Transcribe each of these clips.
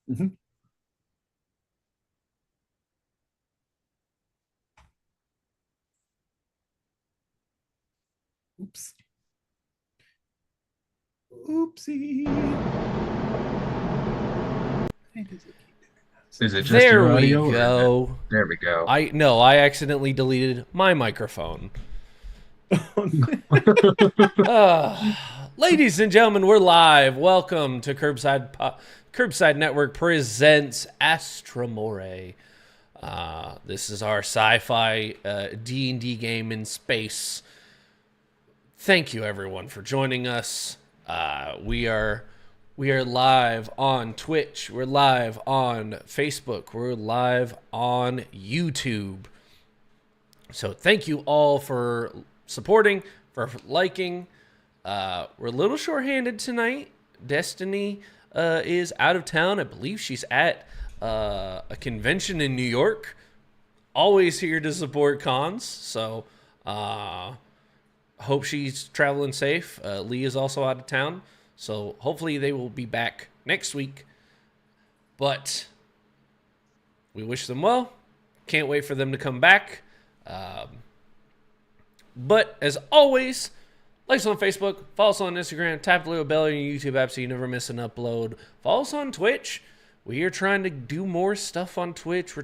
Mhm. Oops. Oopsie. Why does it keep Is it just doing your There we audio or is it? go. There we go. I accidentally deleted my microphone. that? Ladies and gentlemen, we're live. Welcome to Curbside Network presents Astra Mori. This is our sci-fi D&D game in space. Thank you everyone for joining us. We are live on Twitch. We're live on Facebook. We're live on YouTube. So thank you all for supporting, for liking. We're a little short-handed tonight. Destiny is out of town. I believe she's at a convention in New York. Always here to support cons. So hope she's traveling safe. Lee is also out of town. So hopefully they will be back next week. But we wish them well. Can't wait for them to come back. But as always, like us on Facebook, follow us on Instagram, tap the little bell on your YouTube app so you never miss an upload. Follow us on Twitch. We are trying to do more stuff on Twitch.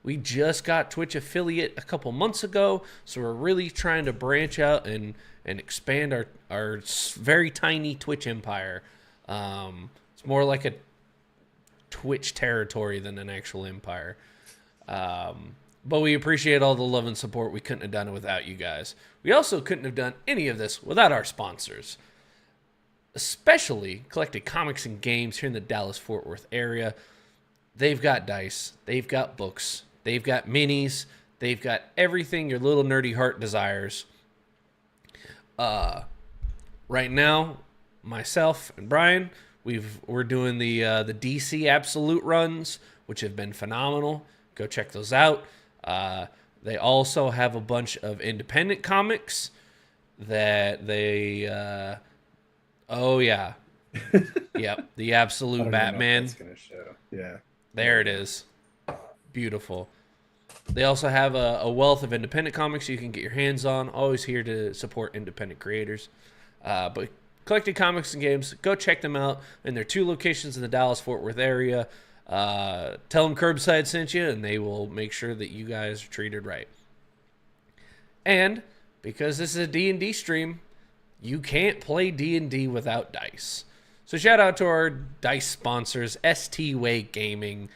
We just got Twitch affiliate a couple months ago, so we're really trying to branch out and expand our very tiny Twitch empire. It's more like a Twitch territory than an actual empire. But we appreciate all the love and support. We couldn't have done it without you guys. We also couldn't have done any of this without our sponsors, especially Collected Comics and Games here in the Dallas-Fort Worth area. They've got dice, they've got books, they've got minis, they've got everything your little nerdy heart desires. Right now, myself and Brian, we're doing the DC Absolute runs, which have been phenomenal. Go check those out. They also have a bunch of independent comics that they. Oh yeah, yep. The I Absolute don't even know if Batman. that's gonna show. Yeah. There it is. Beautiful. They also have a wealth of independent comics you can get your hands on. Always here to support independent creators. But Collected Comics and Games, go check them out. And there are 2 locations in the Dallas-Fort Worth area. Tell them Kirbside sent you, and they will make sure that you guys are treated right. And because this is a D&D stream, you can't play D&D without dice. So shout out to our dice sponsors, ST Way Gaming.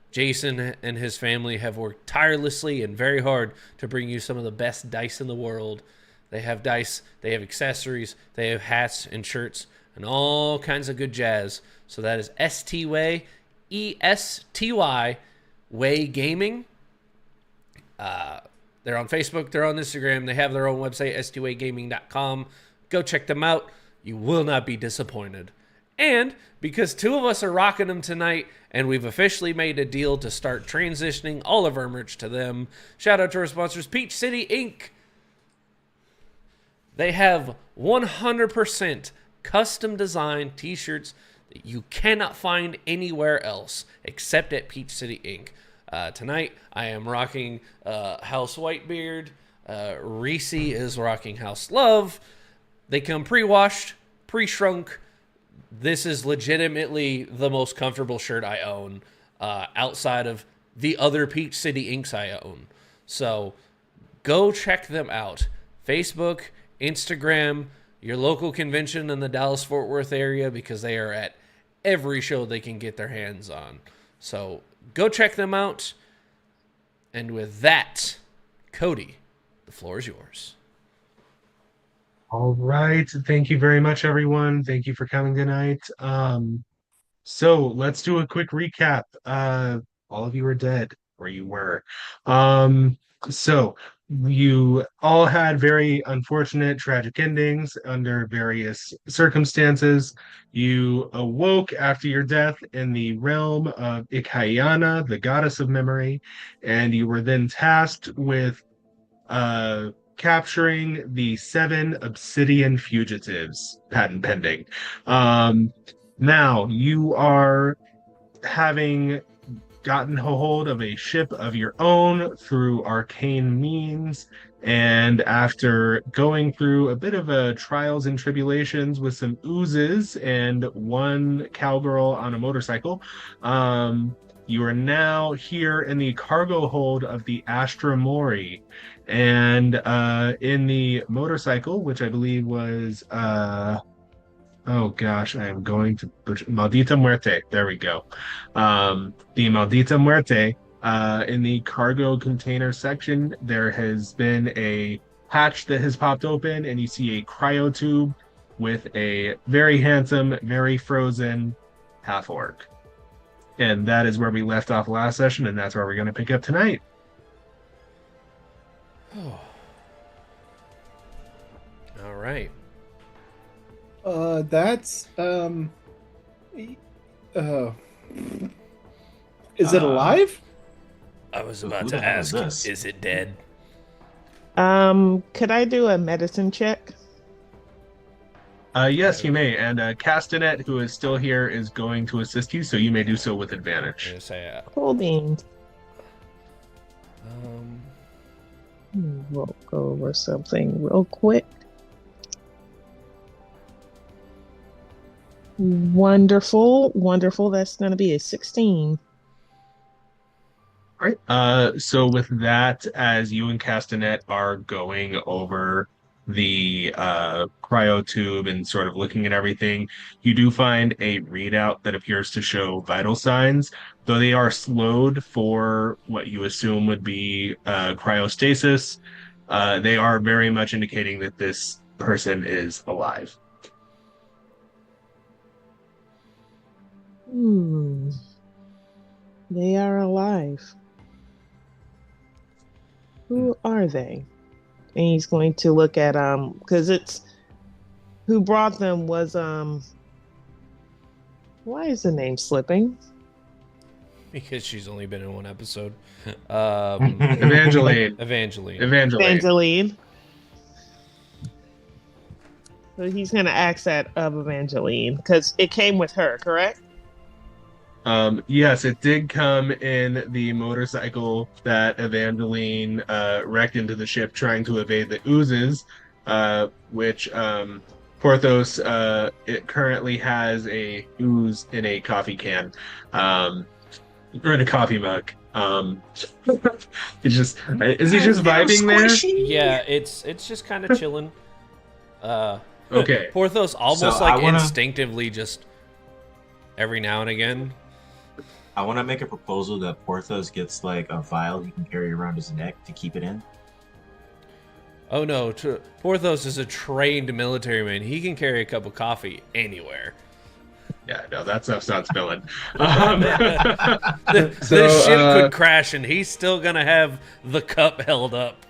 Jason and his family have worked tirelessly and very hard to bring you some of the best dice in the world. They have dice, they have accessories, they have hats and shirts, and all kinds of good jazz. So that is ST Way, ESTY, Way Gaming. They're on Facebook, they're on Instagram, they have their own website, stwaygaming.com. Go check them out. You will not be disappointed. And because 2 of us are rocking them tonight, and we've officially made a deal to start transitioning all of our merch to them, shout out to our sponsors, Peach City Inc. They have 100% custom designed t-shirts that you cannot find anywhere else except at Peach City Inc. Tonight, I am rocking House Whitebeard. Reese is rocking House Love. They come pre-washed, pre-shrunk. This is legitimately the most comfortable shirt I own outside of the other Peach City Inks I own. So go check them out. Facebook, Instagram, your local convention in the Dallas-Fort Worth area, because they are at every show they can get their hands on. So go check them out. And with that, Cody, the floor is yours. All right. Thank you very much, everyone. Thank you for coming tonight. So let's do a quick recap. All of you are dead, or you were. So you all had very unfortunate, tragic endings under various circumstances. You awoke after your death in the realm of Ikayana, the goddess of memory, and you were then tasked with uh, capturing the 7 obsidian fugitives, patent pending. Um, Now, you are having gotten a hold of a ship of your own through arcane means, and after going through a bit of a trials and tribulations with some oozes and one cowgirl on a motorcycle, you are now here in the cargo hold of the Astra Mori. And in the motorcycle, which I believe was oh gosh, I am going to Maldita Muerte. There we go. The Maldita Muerte, in the cargo container section, there has been a hatch that has popped open, and you see a cryo tube with a very handsome, very frozen half orc. And that is where we left off last session, and that's where we're going to pick up tonight. All right. That's is it alive? I was about Who to the hell is ask, this? is it dead? Could I do a medicine check? Yes, you may. And Castanet, who is still here, is going to assist you, so you may do so with I'm advantage. gonna say, Holding. um, We'll go over something real quick. Wonderful, wonderful. That's going to be a 16. All right. So with that, as you and Castanet are going over the cryo tube and sort of looking at everything, you do find a readout that appears to show vital signs, though they are slowed for what you assume would be cryostasis. They are very much indicating that this person is alive. They are alive. Who are they? And he's going to look at because it's who brought them was why is the name slipping? because she's only been in one episode. Evangeline. Evangeline. Evangeline. So he's gonna ask that of Evangeline because it came with her, correct? Yes, it did come in the motorcycle that Evangeline wrecked into the ship trying to evade the oozes, which Porthos it currently has a ooze in a coffee can, or in a coffee mug. It's just is he just vibing there? Yeah, it's just kind of chilling. Okay. Porthos almost So like I wanna- instinctively just every now and again. I want to make a proposal that Porthos gets like a vial he can carry around his neck to keep it in. Oh no, Porthos is a trained military man. He can carry a cup of coffee anywhere. Yeah, no, that stuff's not spilling. The So, ship could crash and he's still gonna have the cup held up.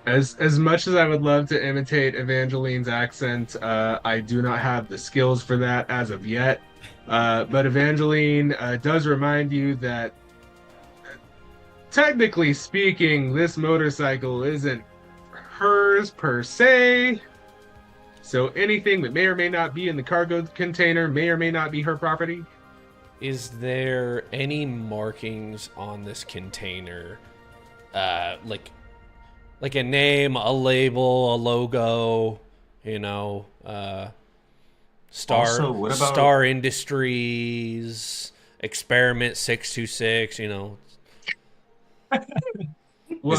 As much as I would love to imitate Evangeline's accent, I do not have the skills for that as of yet. But Evangeline does remind you that, technically speaking, this motorcycle isn't hers per se. So anything that may or may not be in the cargo container may or may not be her property. Is there any markings on this container, like a name, a label, a logo, Also, what about- Star Industries, Experiment 626, Is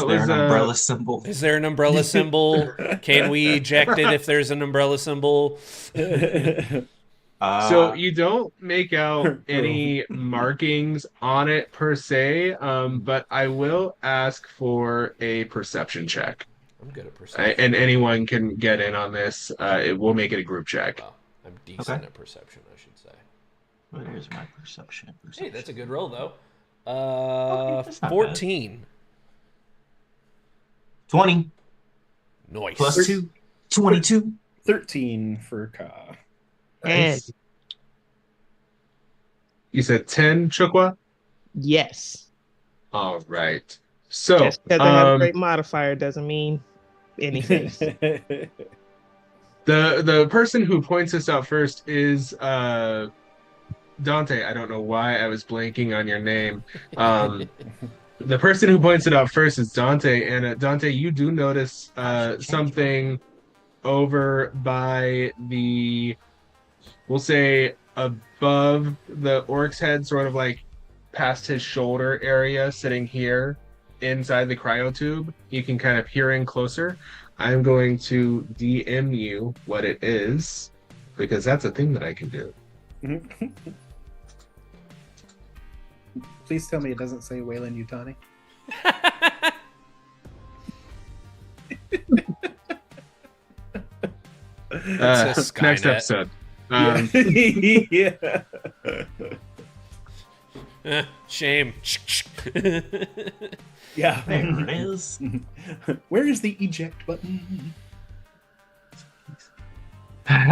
there an umbrella symbol? Is there an umbrella symbol? Can we eject it if there's an umbrella symbol? So you don't make out any markings on it per se, but I will ask for a perception check. I'm good at perception. And anyone can get in on this. It will make it a group check. Oh, I'm decent Okay. at perception, I should say. Where is my perception? Hey, that's a good roll, though. that's not bad. 14. 20 Nice. plus 2, 22. 13 for Ka. Nice. You said 10, Chukwa? Yes. All right. So, Just because I have a great modifier doesn't mean anything. The person who points this out first is Dante. I don't know why I was blanking on your name. The person who points it out first is Dante, and Dante, you do notice something over by the, we'll say, above the orc's head, sort of like past his shoulder area, sitting here inside the cryo tube. You can kind of peer in closer. I'm going to DM you what it is, because that's a thing that I can do. Please tell me it doesn't say Wayland Yutani. It's a Next Skynet. episode. Yeah. Shame. Yeah. There it is. Where is the eject button? Sorry,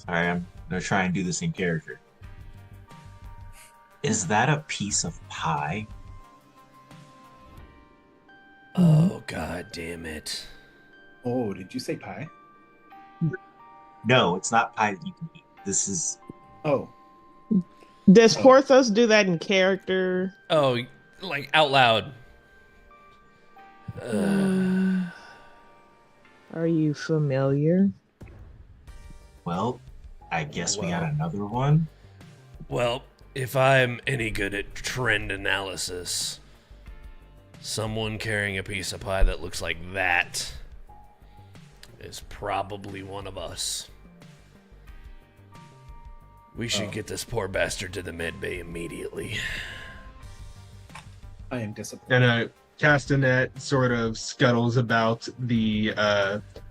I'm gonna try and do this in character. Is that a piece of pie? Oh, god damn it. Oh, did you say pie? No, it's not pie that you can eat. This is Oh. Does Porthos do that in character? Oh, like out loud. Are you familiar? well. I guess we got another one. Well, if I'm any good at trend analysis, someone carrying a piece of pie that looks like that is probably one of us. We should get this poor bastard to the med bay immediately. I am disappointed. And Castanet sort of scuttles about the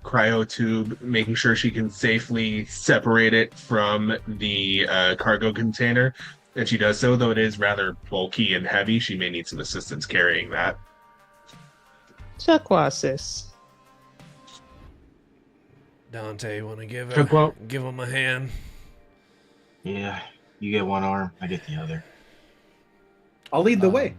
cryo tube, making sure she can safely separate it from the cargo container. And she does so, though it is rather bulky and heavy. She may need some assistance carrying that. Chuckwasis. Dante, want to give Chuckwa? him a hand? Yeah, you get one arm, I get the other. I'll lead the way.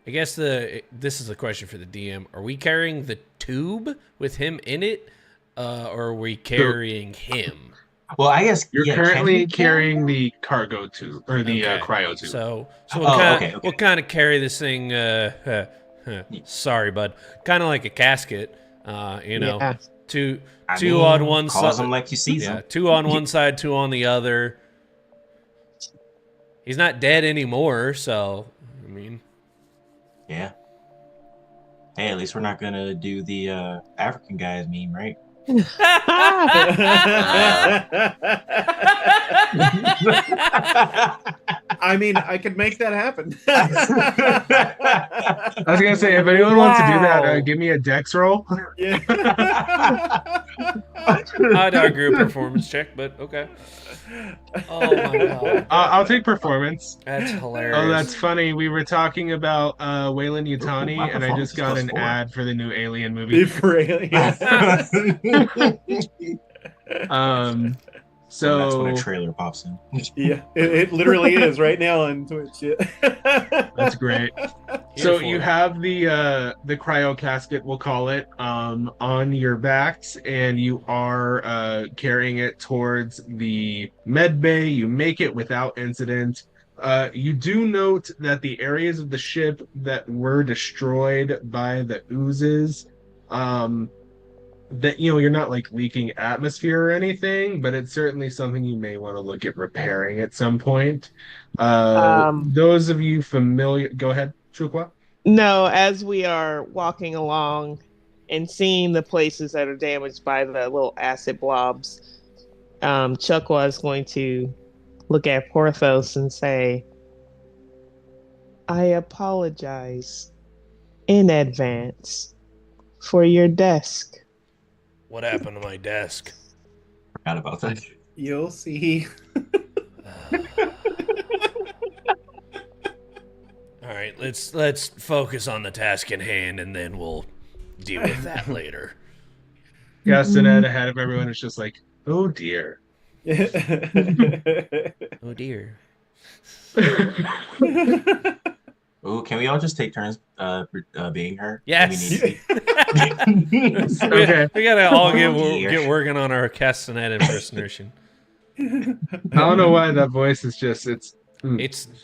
I guess this is a question for the DM. Are we carrying the tube with him in it, or are we carrying him? Well, I guess You're yeah, currently can you carrying the cargo tube, or the Okay. cryo tube. So okay. we'll kind of carry this thing. Sorry, bud. Kind of like a casket. Yeah. Two I two mean, on one calls side. them like you see Yeah, them. two on one side, two on the other. He's not dead anymore, so I mean, Yeah. Hey, at least we're not gonna do the African guys meme, right? I mean, I could make that happen. I was gonna say, if anyone wants to do that, Wow. give me a dex roll. Yeah. I'd argue a performance check, but okay. Oh my god, I'll take performance. that's hilarious. Oh, that's funny. We were talking about Wayland Yutani, My and I just got an performance is +4. ad for the new Alien movie. For aliens. So that's So when a trailer pops in. Yeah, it literally is right now on Twitch. Yeah. that's great. Here So for you it. have the cryo casket, we'll call it, on your backs, and you are carrying it towards the med bay. You make it without incident. You do note that the areas of the ship that were destroyed by the oozes, that you're not like leaking atmosphere or anything, but it's certainly something you may want to look at repairing at some point. Those of you familiar, go ahead, Chukwa. No, as we are walking along and seeing the places that are damaged by the little acid blobs, Chuckwa is going to look at Porthos and say, I apologize in advance for your desk. What happened to my desk? Forgot about that. You'll see. All right, let's focus on the task in hand, and then we'll deal with that later. Castanet ahead of everyone is just like, oh dear. Oh dear. Ooh, can we all just take turns being her? Yes. Do we need to be... Okay. We gotta all Yeah. get working on our Castanet impersonation. I don't know why that voice is just It's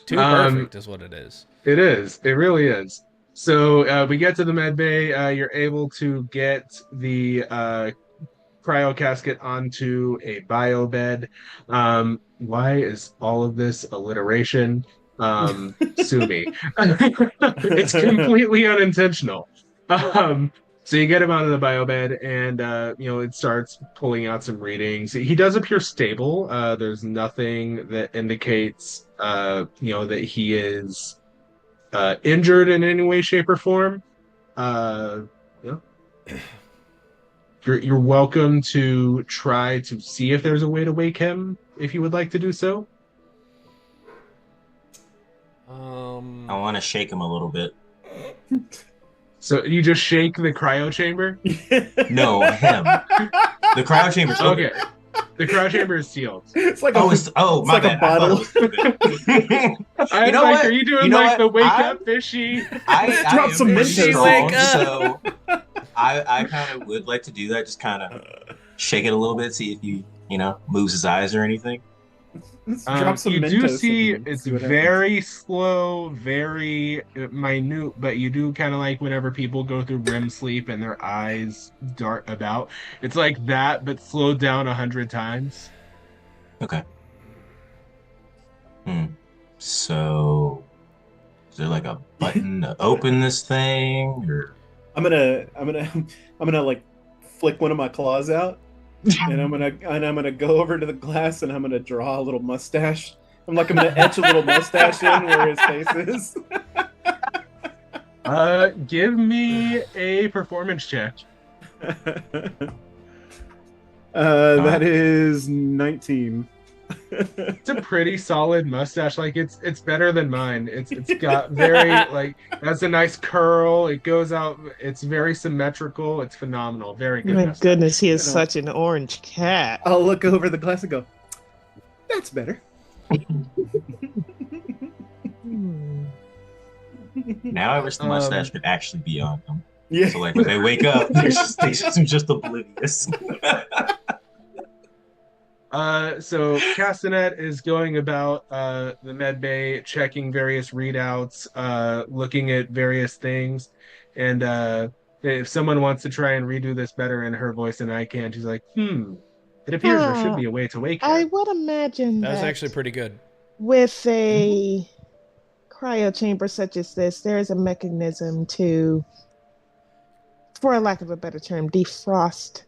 too Um, perfect, is what it is. It is. It really is. So we get to the med bay. You're able to get the cryo casket onto a bio bed. Why is all of this alliteration? Sue me. It's completely unintentional. So you get him out of the bio bed, and it starts pulling out some readings. He does appear stable. There's nothing that indicates that he is injured in any way, shape, or form. Yeah. You're welcome to try to see if there's a way to wake him if you would like to do so. I want to shake him a little bit. So you just shake the cryo chamber? No, him. The cryo chamber's open. Okay. The cryo chamber is sealed. It's like Oh, a, it's my like a bad. bottle. I thought it was I was know like, what? are you doing You know like what? the wake I- up fishy? I Drop am some pretty Mentos. strong, Wake up. so I kind of would like to do that. Just kind of shake it a little bit, see if he, moves his eyes or anything. Let's drop some You do Mentos see and it's see what very slow, very minute, but you do kind of like whenever people go through REM sleep and their eyes dart about. It's like that, but slowed down 100 times. Okay. So, is there like a button to open this thing, or? I'm gonna like flick one of my claws out, and I'm gonna go over to the glass and I'm gonna draw a little mustache. I'm gonna etch a little mustache in where his face is. Give me a performance check. That is 19. It's a pretty solid mustache. Like it's better than mine. It's got very that's a nice curl. It goes out. It's very symmetrical. It's phenomenal. Very good. My mustache. goodness, he is You know. such an orange cat. I'll look over the glass and go, "That's better." Now I wish the mustache could actually be on them. Yeah. So like when they wake up, they're just oblivious. So Castanet is going about the med bay, checking various readouts, looking at various things, and if someone wants to try and redo this better in her voice than I can, she's like, it appears there should be a way to wake her. I would imagine That was that actually pretty good. with a cryo chamber such as this, there is a mechanism to, for lack of a better term, defrost.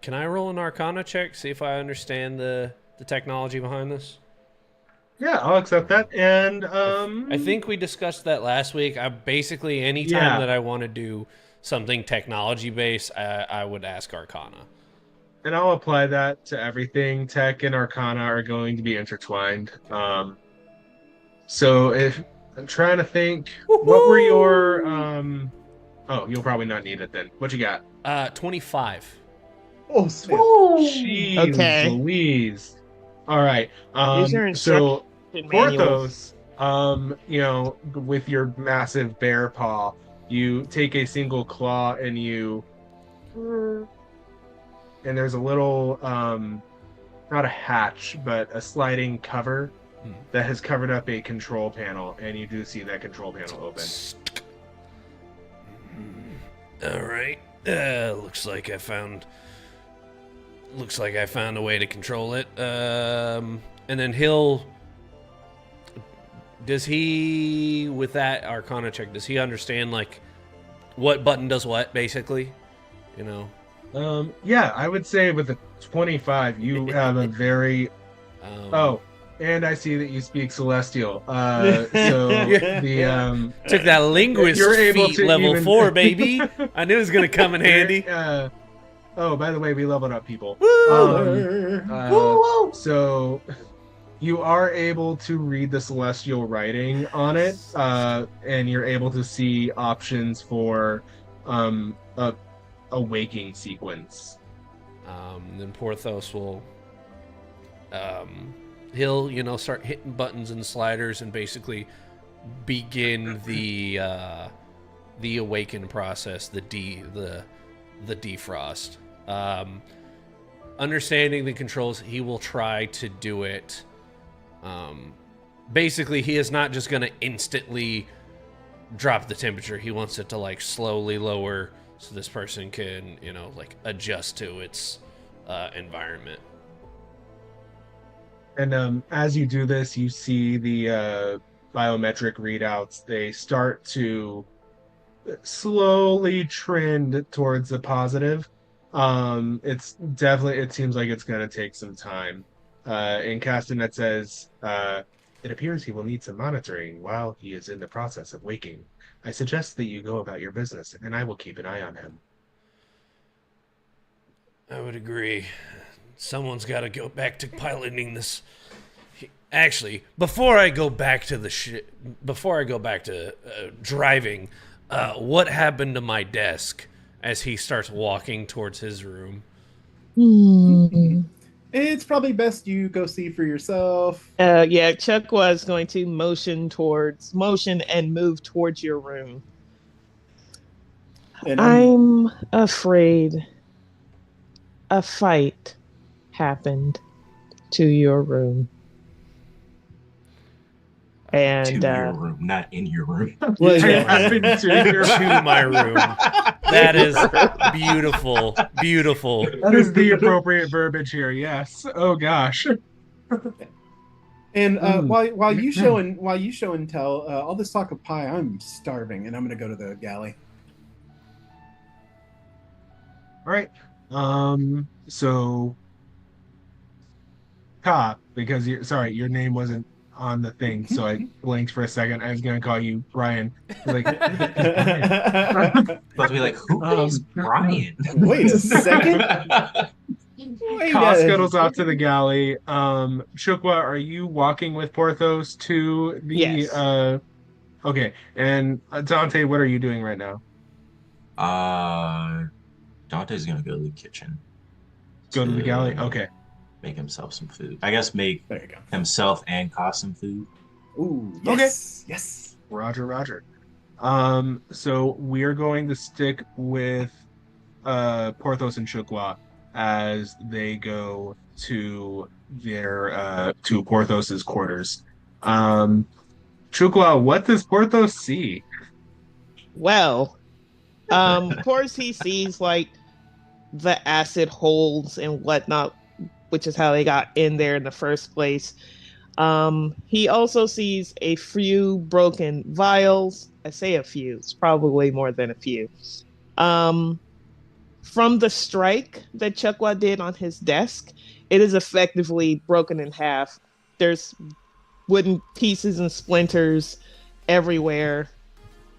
Can I roll an Arcana check, see if I understand the technology behind this? Yeah, I'll accept that. And I think we discussed that last week. I basically anytime that I want to do something technology based, I would ask Arcana. And I'll apply that to everything. Tech and Arcana are going to be intertwined. So if I'm trying to think, what were your oh, you'll probably not need it then. What you got? 25. Oh, snap. Jeez Okay. Louise. All right. Use your So instruction manual. Porthos, with your massive bear paw, you take a single claw and there's a little not a hatch, but a sliding cover that has covered up a control panel, and you do see that control panel open. All right. Looks like I found a way to control it. And then does he, with that Arcana check, does he understand like what button does what, basically? Yeah, I would say with a 25, you have a very and I see that you speak Celestial. So the took that linguist you're able feat to level even- 4, baby. I knew it was gonna come in handy. Oh, by the way, we leveled up, people. Woo! So you are able to read the Celestial writing on it, and you're able to see options for a waking sequence. Then Porthos will he'll start hitting buttons and sliders and basically begin the awaken process, the defrost. Understanding the controls, he will try to do it. Basically, he is not just going to instantly drop the temperature. He wants it to like slowly lower so this person can, like adjust to its environment. And as you do this, you see the biometric readouts. They start to slowly trend towards the positive. It seems like it's going to take some time. And Castanet says, it appears he will need some monitoring while he is in the process of waking. I suggest that you go about your business, and I will keep an eye on him. I would agree. Someone's got to go back to piloting this. Actually, before I go back to driving, what happened to my desk? As he starts walking towards his room. It's probably best you go see for yourself. Yeah, Chuck was going to motion and move towards your room. And I'm afraid a fight happened to your room. And to your room, not in your room. Well, I yeah. happened To my room. That is beautiful. Beautiful. That is the appropriate verbiage here. Yes. Oh gosh. And while you show and tell, all this talk of pie, I'm starving, and I'm gonna go to the galley. All right. So, Ka, because your name wasn't on the thing, so I blinked for a second. I was gonna call you Brian. Like, Supposed to be like, who is Brian? Wait a second. Ka scuttles off to the galley. Chukwa, are you walking with Porthos to the? Yes. Okay. And Dante, what are you doing right now? Dante's gonna go to the kitchen. Go to the galley. Okay. Make himself some food. I guess make There you go. himself and Ka some food. Ooh, yes, yes. Roger. So we're going to stick with Porthos and Chukwa as they go to their to Porthos's quarters. Chukwa, what does Porthos see? Well, of course he sees like the acid holes and whatnot, which is how they got in there in the first place. He also sees a few broken vials. I say a few, it's probably more than a few. From the strike that Chukwa did on his desk, it is effectively broken in half. There's wooden pieces and splinters everywhere.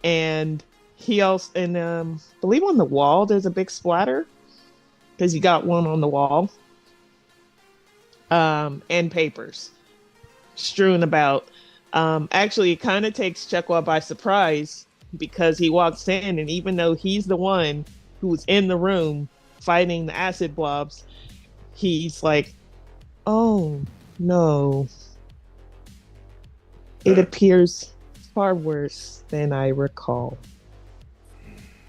And he also, I believe on the wall, there's a big splatter because he got one on the wall. And papers strewn about. Actually, it kind of takes Chukwa by surprise because he walks in, and even though he's the one who's in the room fighting the acid blobs, he's like, oh no. It appears far worse than I recall.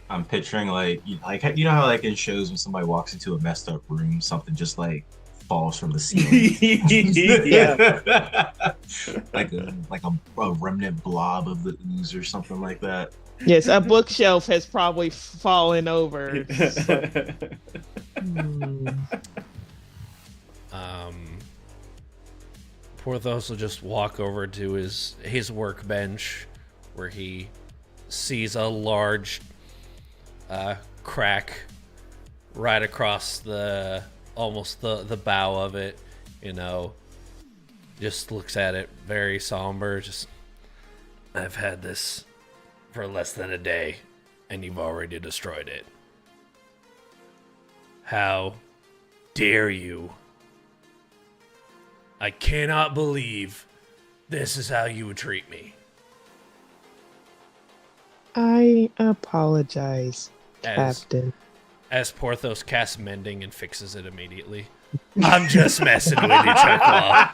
I'm picturing like you know how like in shows when somebody walks into a messed up room, something just like falls from the ceiling. Yeah. like a remnant blob of the ooze or something like that. Yes, a bookshelf has probably fallen over. Porthos will just walk over to his workbench where he sees a large crack right across the bow of it, just looks at it very somber. Just, I've had this for less than a day, and you've already destroyed it. How dare you? I cannot believe this is how you would treat me. I apologize, Captain. As Porthos casts mending and fixes it immediately. I'm just messing with you, Chukwa.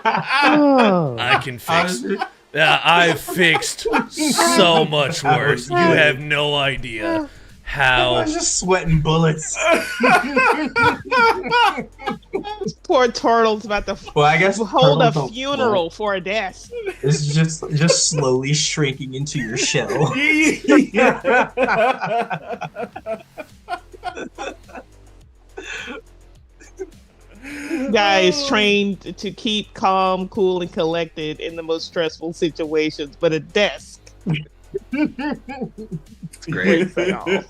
Oh. I can fix. Honestly, I've fixed so much worse. You have no idea I how. was just sweating bullets. Poor Turtle's about to Well, I guess hold a turtles don't funeral for a desk. float. It's just slowly shrinking into your shell. Guy is trained to keep calm, cool, and collected in the most stressful situations, but a desk. It's great. Breaks it off.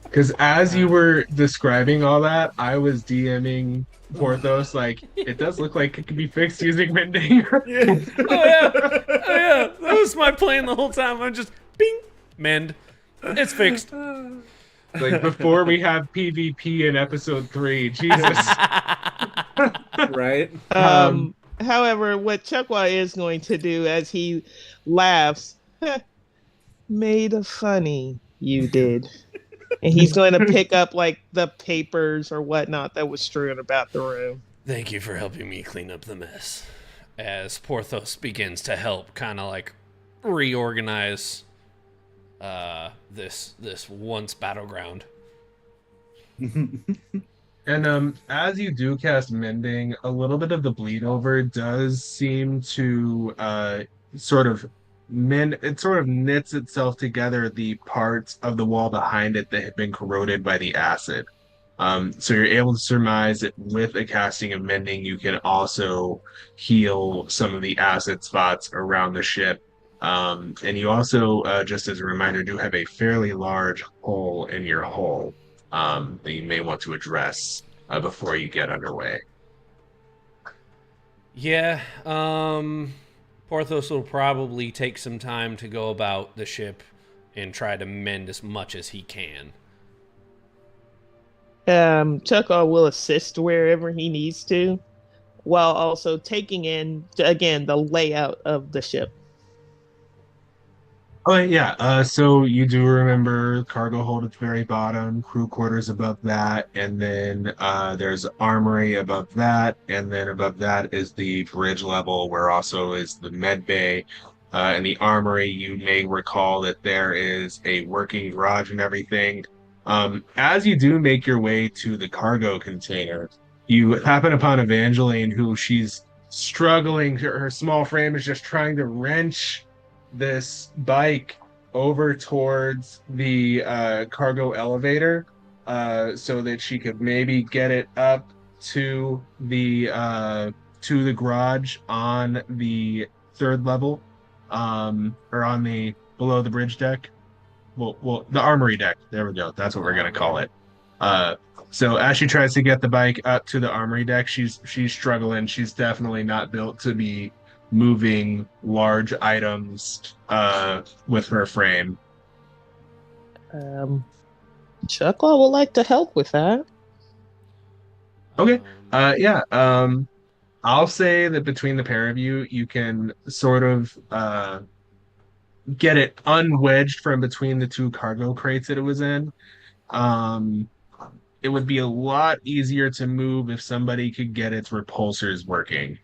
Because as you were describing all that, I was DMing Porthos like, it does look like it can be fixed using mending. Yeah. Oh yeah, that was my plan the whole time. I'm just bing, mend. It's fixed. Like before we have PvP in episode 3. Jesus. Right. However, what Chuckwa is going to do as he laughs, made a funny, you did. And he's going to pick up like the papers or whatnot that was strewn about the room. Thank you for helping me clean up the mess. As Porthos begins to help kind of like reorganize this once battleground. And as you do cast mending, a little bit of the bleed over does seem to sort of mend. It sort of knits itself together, the parts of the wall behind it that had been corroded by the acid. So you're able to surmise that with a casting of mending, you can also heal some of the acid spots around the ship. And you also, just as a reminder, do have a fairly large hole in your hull that you may want to address before you get underway. Yeah, Porthos will probably take some time to go about the ship and try to mend as much as he can. Chuckwa will assist wherever he needs to, while also taking in, again, the layout of the ship. Oh yeah, so you do remember cargo hold at the very bottom, crew quarters above that, and then there's armory above that, and then above that is the bridge level where also is the med bay. In the armory, you may recall that there is a working garage and everything. As you do make your way to the cargo container, you happen upon Evangeline, who she's struggling. Her small frame is just trying to wrench this bike over towards the cargo elevator so that she could maybe get it up to the garage on the third level, or on the below the bridge deck. Well, the armory deck. There we go. That's what we're gonna call it. So as she tries to get the bike up to the armory deck, she's struggling. She's definitely not built to be moving large items with her frame. Chuckwa would like to help with that. Okay. Yeah. I'll say that between the pair of you, you can sort of get it unwedged from between the two cargo crates that it was in. It would be a lot easier to move if somebody could get its repulsors working.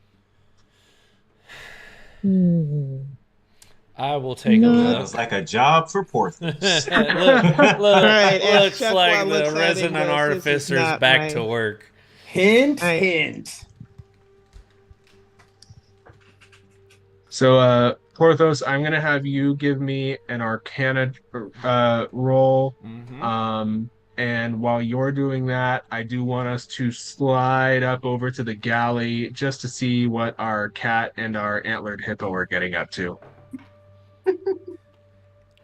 I will take a look. Sounds like a job for Porthos. Right, as Looks Chuckwa like looks the at resin him, and goes, "This is artificer's not back my-" to work. Hint, I- hint. So, Porthos, I'm gonna have you give me an Arcana roll. Mm-hmm. And while you're doing that, I do want us to slide up over to the galley just to see what our cat and our antlered hippo are getting up to.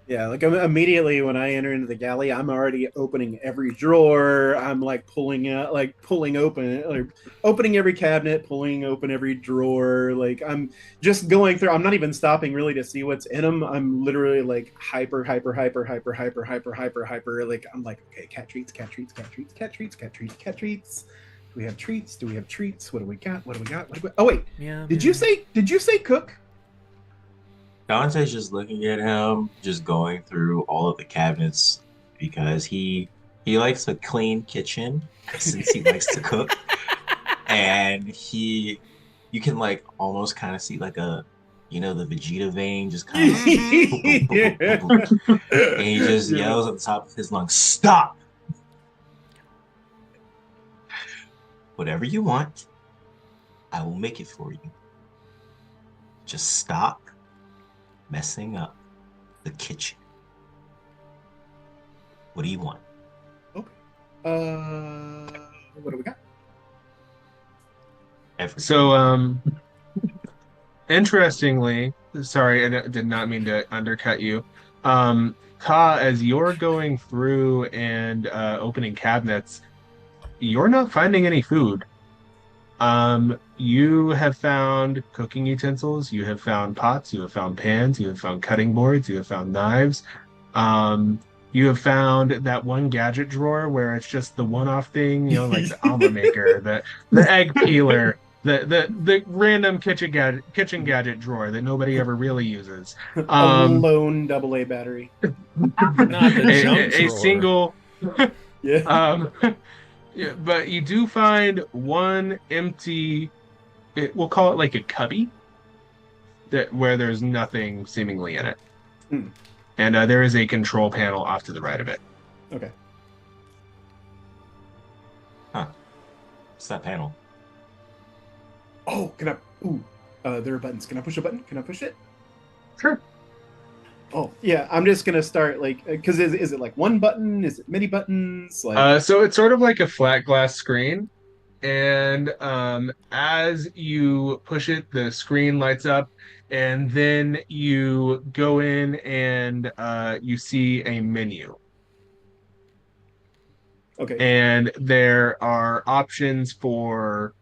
Yeah, like immediately when I enter into the galley, I'm already opening every drawer. I'm like pulling opening every cabinet, pulling open every drawer. Like I'm just going through. I'm not even stopping really to see what's in them. I'm literally like hyper. Like I'm like, okay, cat treats. Do we have treats? What do we got? Oh wait, Yeah. did you say cook? Dante's just looking at him, just going through all of the cabinets because he likes a clean kitchen since he likes to cook. and you can like almost kind of see like the Vegeta vein just kind of, and he just yells at the top of his lungs, "Stop! Whatever you want, I will make it for you. Just stop messing up the kitchen. What do you want?" Okay. What do we got? Everything. So, interestingly, sorry, I did not mean to undercut you. Ka, as you're going through and opening cabinets, you're not finding any food. You have found cooking utensils, you have found pots, you have found pans, you have found cutting boards, you have found knives. You have found that one gadget drawer where it's just the one-off thing, like the alma maker, the egg peeler, the random kitchen gadget drawer that nobody ever really uses. A lone AA battery. Not the junk a drawer. single. Yeah. Yeah, but you do find one empty. We'll call it like a cubby, where there's nothing seemingly in it. Hmm. And there is a control panel off to the right of it. Okay. What's that panel? Oh, can I? Ooh, there are buttons. Can I push a button? Can I push it? Sure. Oh, yeah. I'm just gonna start because is it like one button? Is it many buttons? Like, So it's sort of like a flat glass screen, and as you push it, the screen lights up, and then you go in and you see a menu. okay. And there are options for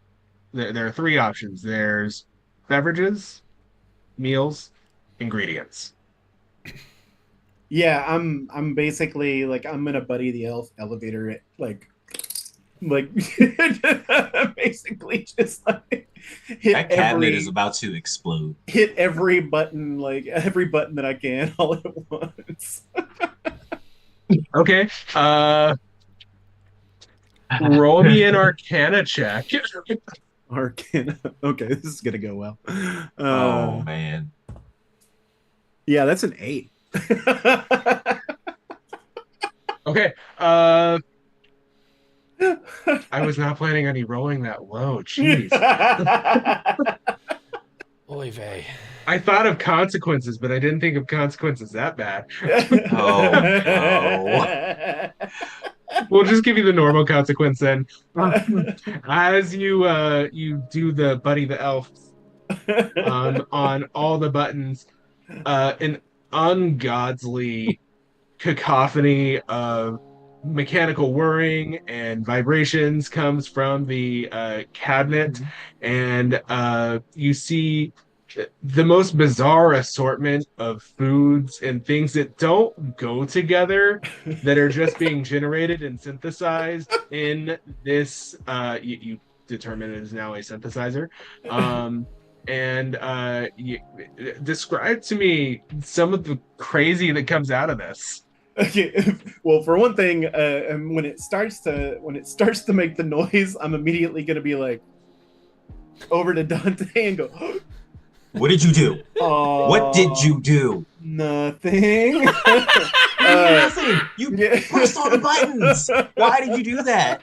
there are three options. There's beverages, meals, ingredients. Yeah, I'm basically like I'm gonna buddy the elf elevator it like basically just like hit That cabinet is about to explode. hit every button that I can all at once. Okay. Roll me an Arcana check. Arcana. Okay, this is gonna go well. Oh man. Yeah, that's an 8. Okay. I was not planning on you rolling that low. Jeez. Oy vey. I thought of consequences, but I didn't think of consequences that bad. Oh no. We'll just give you the normal consequence then. As you do the Buddy the Elf on all the buttons, an ungodly cacophony of mechanical whirring and vibrations comes from the cabinet, and you see the most bizarre assortment of foods and things that don't go together that are just being generated and synthesized in this you determine it is now a synthesizer. And you describe to me some of the crazy that comes out of this. Okay. Well, for one thing, when it starts to make the noise, I'm immediately gonna be like over to Dante and go, What did you do? "Oh, What did you do? Nothing." Nothing. You pressed all the buttons. Why did you do that?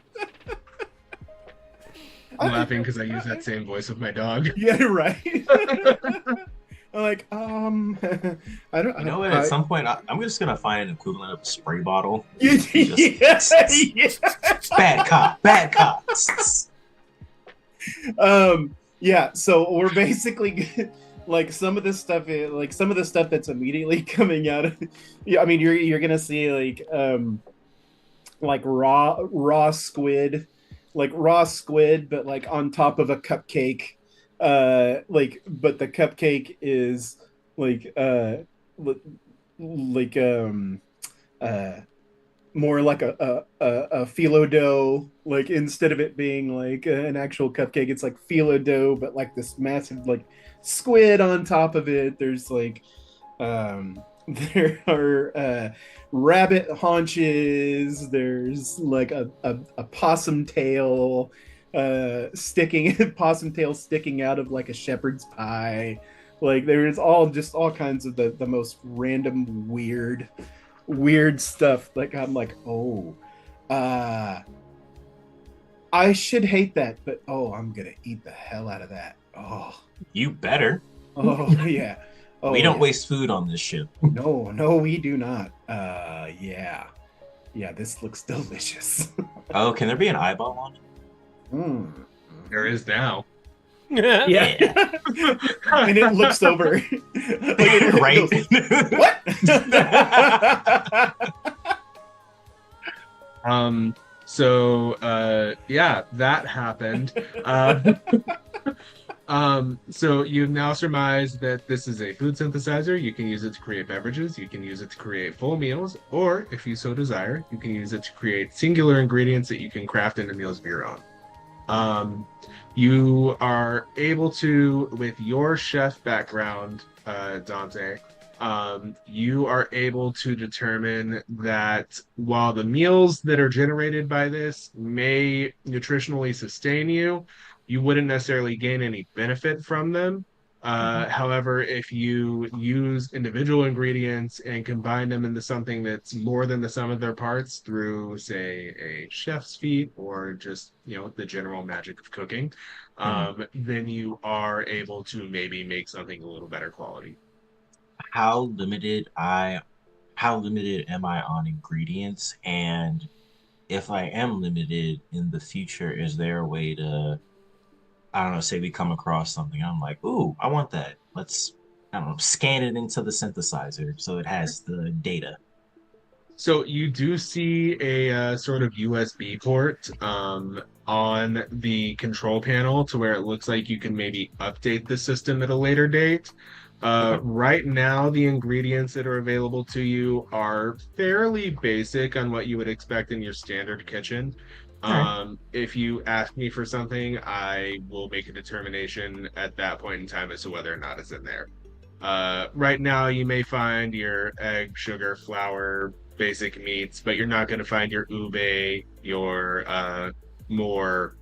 I'm laughing because I use that same voice of my dog. Yeah, right. I'm like, I don't. You know what? At some point, I'm just gonna find an equivalent of a spray bottle. Yeah. Bad cop. Bad cop. Yeah. So we're basically like some of the stuff that's immediately coming out of. Yeah, I mean, you're gonna see like raw squid, but like on top of a cupcake. But the cupcake is more like a phyllo dough. Like instead of it being like an actual cupcake, it's like phyllo dough, but like this massive like squid on top of it. There's like there are rabbit haunches. There's like a possum tail. sticking possum tail sticking out of like a shepherd's pie. Like there's all kinds of the most random weird stuff. Like I'm like, oh, I should hate that, but oh, I'm gonna eat the hell out of that. Oh, You better. oh yeah. Oh, We don't yeah. waste food on this ship. No, we do not. Yeah, this looks delicious. Oh, can there be an eyeball on it? Mm. There is now. Yeah, and it looks over. Like, it Right? goes, what? So yeah, that happened. So you've now surmised that this is a food synthesizer. You can use it to create beverages, you can use it to create full meals, or if you so desire, you can use it to create singular ingredients that you can craft into meals of your own. You are able to, with your chef background, Dante, you are able to determine that while the meals that are generated by this may nutritionally sustain you, you wouldn't necessarily gain any benefit from them. However, if you use individual ingredients and combine them into something that's more than the sum of their parts through, say, a chef's feat or just, the general magic of cooking, then you are able to maybe make something a little better quality. How limited am I on ingredients? And if I am limited in the future, is there a way to, I don't know, say we come across something, I'm like, ooh, I want that. Let's, I don't know, scan it into the synthesizer so it has the data. So you do see a sort of USB port on the control panel to where it looks like you can maybe update the system at a later date. Right now, the ingredients that are available to you are fairly basic on what you would expect in your standard kitchen. If you ask me for something, I will make a determination at that point in time as to whether or not it's in there. Right now, you may find your egg, sugar, flour, basic meats, but you're not going to find your ube, your more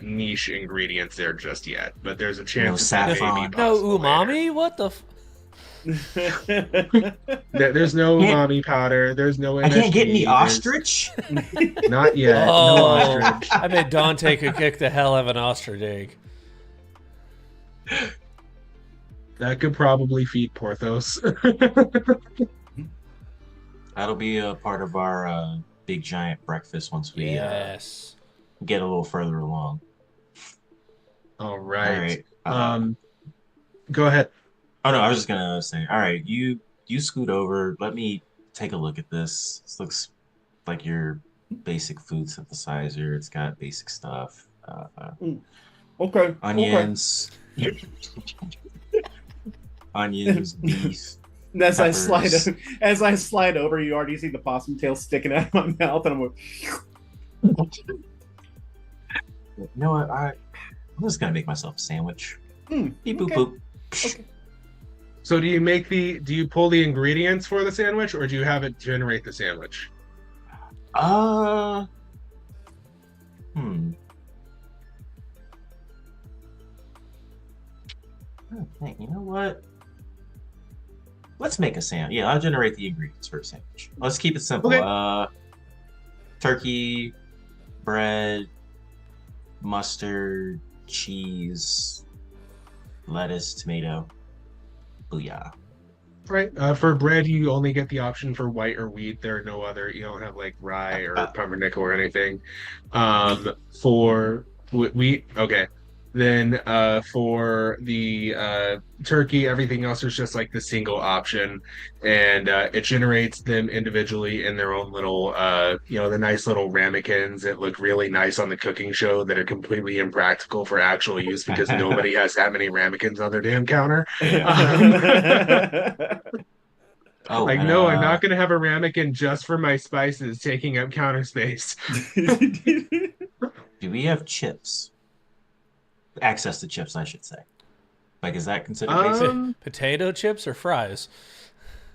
niche ingredients there just yet. But there's a chance No that they may saffron. be No possible umami? What the? There's no umami powder. There's no I can't get any MSG, ostrich? not yet. No Oh, ostrich. I bet Dante could kick the hell out of an ostrich egg. That could probably feed Porthos. That'll be a part of our big giant breakfast once we Yes. get a little further along. All right. All right. Go ahead. Oh no, I was just gonna say, all right, you scoot over. Let me take a look at this. This looks like your basic food synthesizer. It's got basic stuff. Okay. Onions. Onions, beef. And as peppers. I slide over, you already see the possum tail sticking out of my mouth, and I'm like, You know what? I'm just gonna make myself a sandwich. Beep boop okay. boop. Okay. So do you pull the ingredients for the sandwich, or do you have it generate the sandwich? You know what? Let's make a sandwich. Yeah, I'll generate the ingredients for a sandwich. Let's keep it simple. Okay. Turkey, bread, mustard, cheese, lettuce, tomato. Booyah. Right. For bread, you only get the option for white or wheat. There are no other. You don't have like rye or pumpernickel or anything. For wheat, okay. Then for the turkey, everything else is just like the single option, and it generates them individually in their own little, the nice little ramekins that look really nice on the cooking show that are completely impractical for actual use because nobody has that many ramekins on their damn counter. No, I'm not going to have a ramekin just for my spices taking up counter space. Do we have chips? Access to chips, I should say. Like, is that considered basic? Potato chips or fries?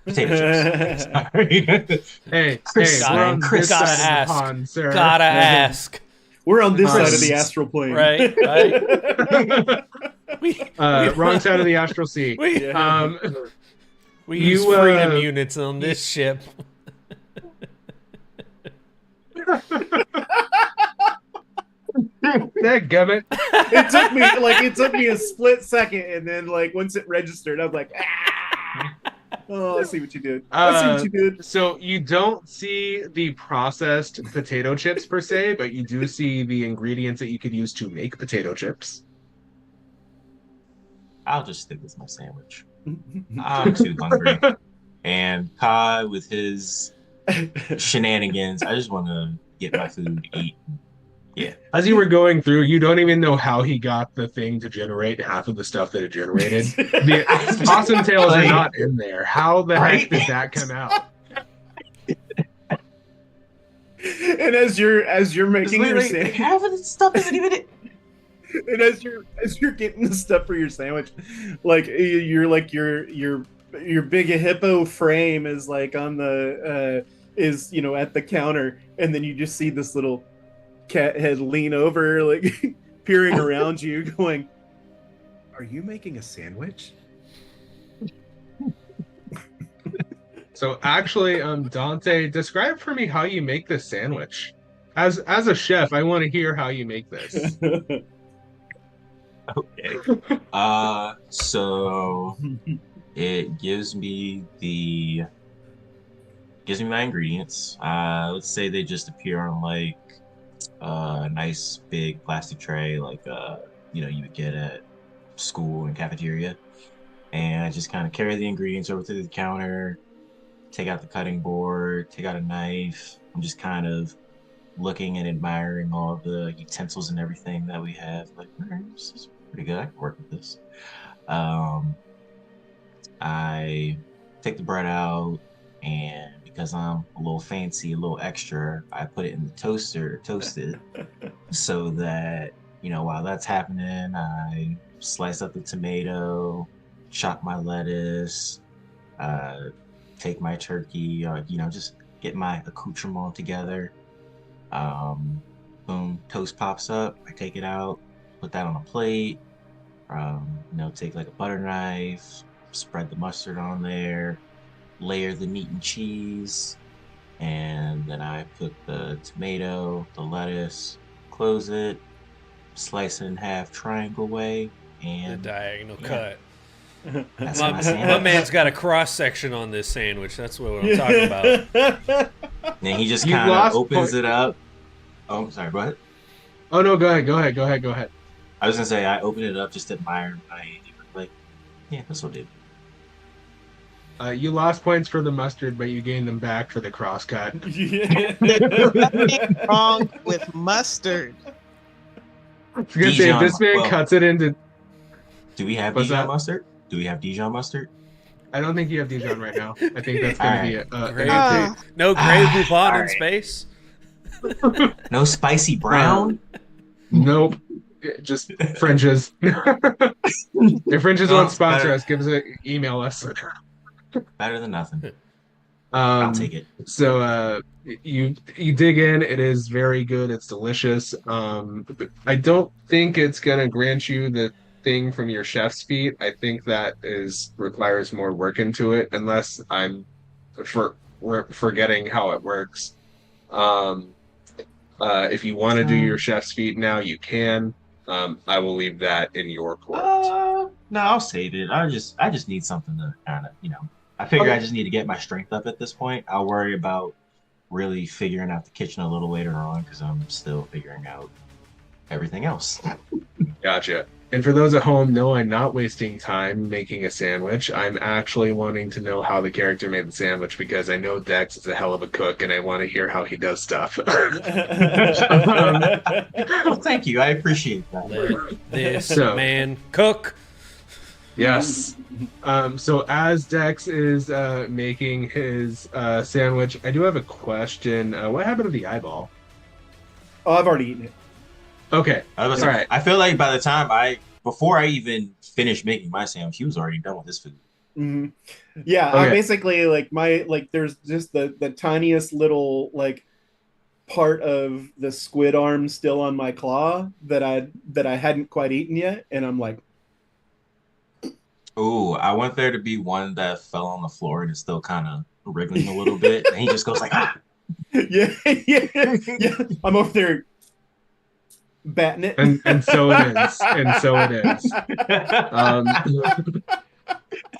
Potato chips. Sorry. Hey, Chris, we're on Chris, this gotta side of the ask. pond, sir. Gotta ask. We're on this Um, side of the astral plane. Right, right. We Wrong side of the astral sea. we, Yeah. we you, use freedom units on this ship. Dadgummit. It took me a split second, and then like once it registered, I'm like, ah! Oh, I see what you did. I see what you did. So you don't see the processed potato chips per se, but you do see the ingredients that you could use to make potato chips. I'll just stick with my sandwich. I'm too hungry. And Kai with his shenanigans, I just want to get my food, eat. Yeah. As you were going through, you don't even know how he got the thing to generate half of the stuff that it generated. The possum tails are not in there. How the heck did that come out? And as you're making your sandwich, half of the stuff isn't even it. and as you're getting the stuff for your sandwich, like you're like your big hippo frame is like on the is at the counter, and then you just see this little cat head lean over, like peering around you, going, "Are you making a sandwich?" So actually, Dante, describe for me how you make this sandwich. As a chef, I want to hear how you make this. Okay. So it gives me my ingredients. Let's say they just appear on like a nice big plastic tray, like you would get at school and cafeteria. And I just kind of carry the ingredients over to the counter, take out the cutting board, take out a knife. I'm just kind of looking and admiring all the utensils and everything that we have. Like, this is pretty good. I can work with this. I take the bread out, and because I'm a little fancy, a little extra, I put it in the toaster to toast it so that, while that's happening, I slice up the tomato, chop my lettuce, take my turkey, just get my accoutrement together. Boom, toast pops up. I take it out, put that on a plate. Take like a butter knife, spread the mustard on there, layer the meat and cheese, and then I put the tomato, the lettuce, close it, slice it in half triangle way, The and diagonal cut. that's My my sandwich. man's got a cross section on this sandwich. That's what I'm talking about. Then he just You kind of lost opens point- it up. Oh, I'm sorry, go ahead. Oh no, go ahead. I was gonna say I opened it up, just admired like, yeah, this will do. You lost points for the mustard, but you gained them back for the crosscut. Nothing wrong with mustard. I was gonna say, if this man cuts it into. Do we have What's Dijon that? mustard? Do we have Dijon mustard? I don't think you have Dijon right now. I think that's gonna be an Great. update. No Grey Poupon in alright. space. No spicy brown? Nope. Just Fringes. If Fringes No, wants to sponsor better. us, email us. Better than nothing. I'll take it. So you dig in. It is very good. It's delicious. I don't think it's gonna grant you the thing from your chef's feat. I think that requires more work into it, unless I'm forgetting how it works. If you want to do your chef's feat now, you can. I will leave that in your court. No, I'll save it. I just need something to kind of, I figure Okay. I just need to get my strength up at this point. I'll worry about really figuring out the kitchen a little later on because I'm still figuring out everything else. Gotcha. And for those at home, no, I'm not wasting time making a sandwich. I'm actually wanting to know how the character made the sandwich because I know Dex is a hell of a cook and I want to hear how he does stuff. Well, thank you. I appreciate that. Let this So- man cook. Yes. So as Dex is making his sandwich, I do have a question. What happened to the eyeball? Oh, I've already eaten it. Okay. I was All right. I feel like by the time before I even finished making my sandwich, he was already done with his food. Hmm. Yeah, I Okay. basically there's just the tiniest little part of the squid arm still on my claw that I hadn't quite eaten yet, and I'm like, Ooh, I want there to be one that fell on the floor and is still kind of wriggling a little bit, and he just goes like, ah. yeah, yeah, yeah. I'm over there batting it. And so it is. And so it is. Um,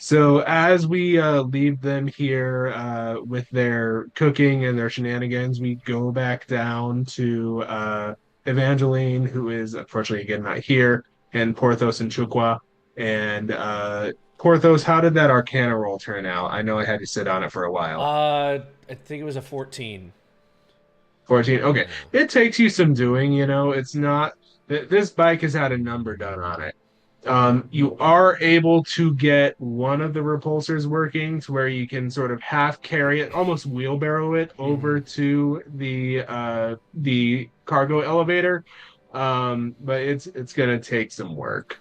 so as we leave them here with their cooking and their shenanigans, we go back down to Evangeline, who is unfortunately again not here, and Porthos and Chukwa. And Porthos, how did that Arcana roll turn out? I know I had to sit on it for a while. I think it was a 14. 14. Okay. It takes you some doing, you know. It's not this bike has had a number done on it. You are able to get one of the repulsors working to where you can sort of half carry it, almost wheelbarrow it over to the cargo elevator. But it's gonna take some work.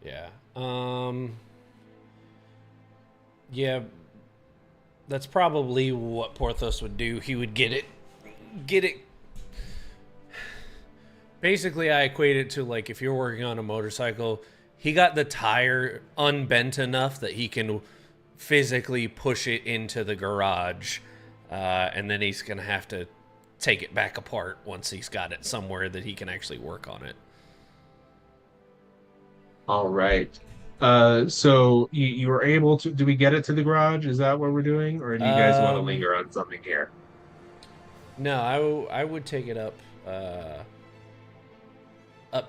Yeah. Yeah. That's probably what Porthos would do. He would get it. Basically, I equate it to like if you're working on a motorcycle, he got the tire unbent enough that he can physically push it into the garage, and then he's gonna have to take it back apart once he's got it somewhere that he can actually work on it. All right. So you were able to, do we get it to the garage? Is that what we're doing? Or do you guys want to linger on something here? No, I would take it up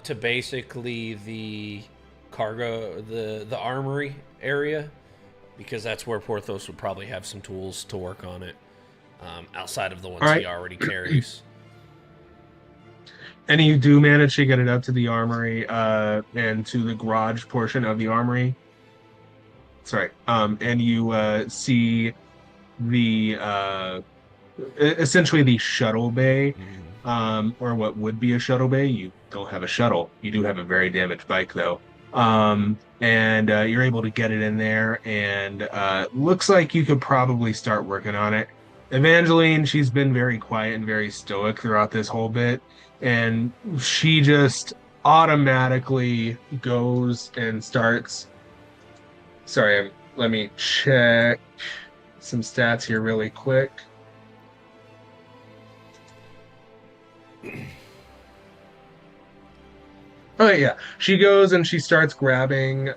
to basically the cargo, the armory area, because that's where Porthos would probably have some tools to work on it, outside of the ones he already carries. And you do manage to get it up to the armory and to the garage portion of the armory. Sorry. And you see the essentially the shuttle bay, or what would be a shuttle bay. You don't have a shuttle. You do have a very damaged bike, though. And you're able to get it in there, and looks like you could probably start working on it. Evangeline, she's been very quiet and very stoic throughout this whole bit, and she just automatically goes and starts. Sorry, let me check some stats here really quick. Oh yeah, she goes and she starts grabbing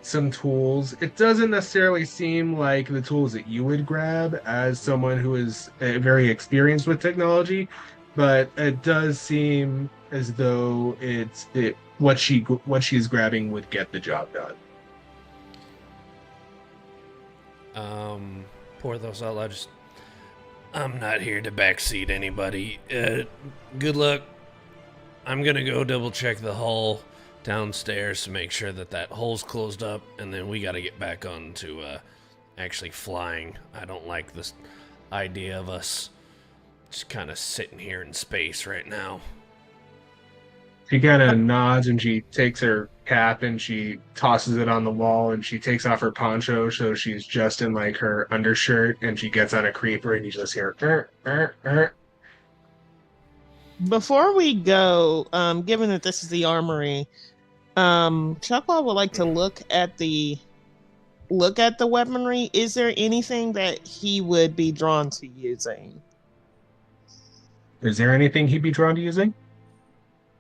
some tools. It doesn't necessarily seem like the tools that you would grab as someone who is very experienced with technology, but it does seem as though what she's grabbing would get the job done. Porthos, I'm not here to backseat anybody. Good luck. I'm gonna go double check the hull downstairs to make sure that hull's closed up, and then we gotta get back on to actually flying. I don't like this idea of us just kind of sitting here in space right now. She kind of nods and she takes her cap and she tosses it on the wall and she takes off her poncho so she's just in like her undershirt, and she gets on a creeper and you just hear Before we go, given that this is the armory, Chuckwa would like to look at the weaponry. Is there anything that he would be drawn to using? Is there anything he'd be drawn to using?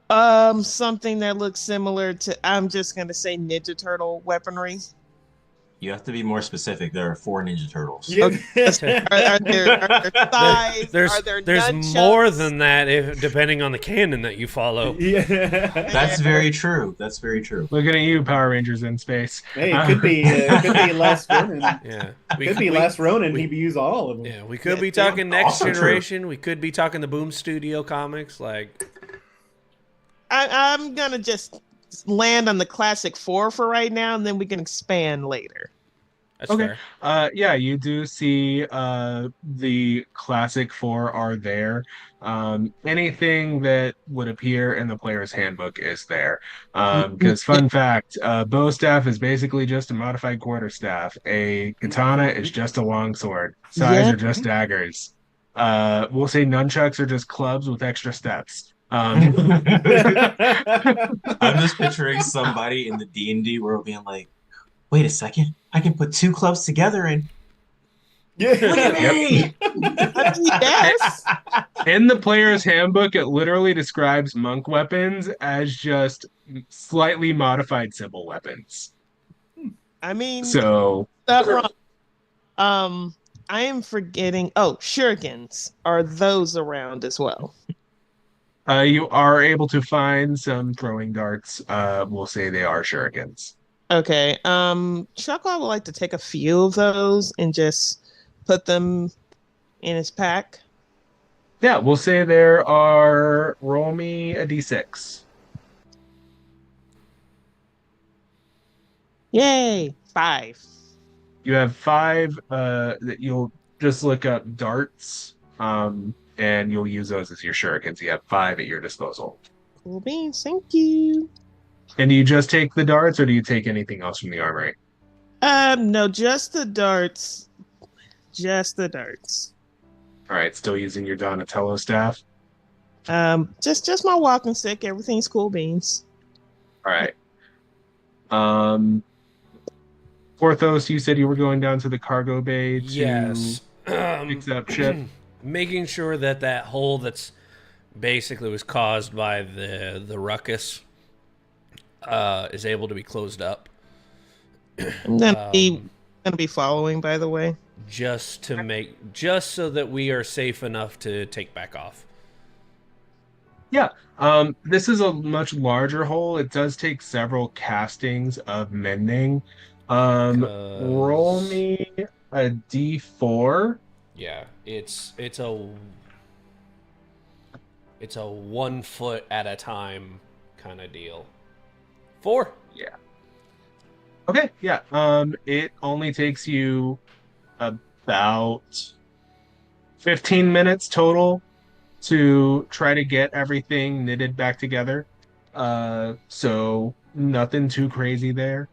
Something that looks similar to, I'm just gonna say, Ninja Turtle weaponry. You have to be more specific. There are 4 Ninja Turtles. Yeah. Are there thighs? There's more than that, depending on the canon that you follow. Yeah. That's very true. That's very true. Looking at you, Power Rangers in space. Hey, it could be Last Ronin. Yeah, Last Ronin. He'd use all of them. Yeah, we could be talking Next also Generation. True. We could be talking the Boom Studio comics. Like, I'm gonna just land on the classic 4 for right now, and then we can expand later. That's okay. fair. Yeah, you do see the classic 4 are there. Anything that would appear in the player's handbook is there. Because fun fact, bow staff is basically just a modified quarterstaff. A katana is just a longsword. Sais are just daggers. We'll say nunchucks are just clubs with extra steps. Um, I'm just picturing somebody in the D&D world being like, wait a second, I can put two clubs together and look at Yep. me! I mean, yes. In the player's handbook, it literally describes monk weapons as just slightly modified simple weapons. I mean, So, not wrong. I am forgetting. Oh, shurikens. Are those around as well? you are able to find some throwing darts. We'll say they are shurikens. Okay. Chuckle would like to take a few of those and just put them in his pack. Yeah, we'll say there are. Roll me a d6. Yay! 5. You have 5 that you'll just look up darts, and you'll use those as your shurikens. You have 5 at your disposal. Cool beans. Thank you. And do you just take the darts, or do you take anything else from the armory? No, just the darts. Just the darts. All right, still using your Donatello staff. Just my walking stick. Everything's cool beans. All right. Porthos, you said you were going down to the cargo bay to Yes. fix up ship. Making sure that that hole that's basically was caused by the ruckus is able to be closed up. I'm gonna be following, by the way. Just so that we are safe enough to take back off. Yeah. This is a much larger hole. It does take several castings of mending. Roll me a d4. Yeah, it's a 1 foot at a time kind of deal. 4. Yeah. Okay, yeah. It only takes you about 15 minutes total to try to get everything knitted back together. So nothing too crazy there.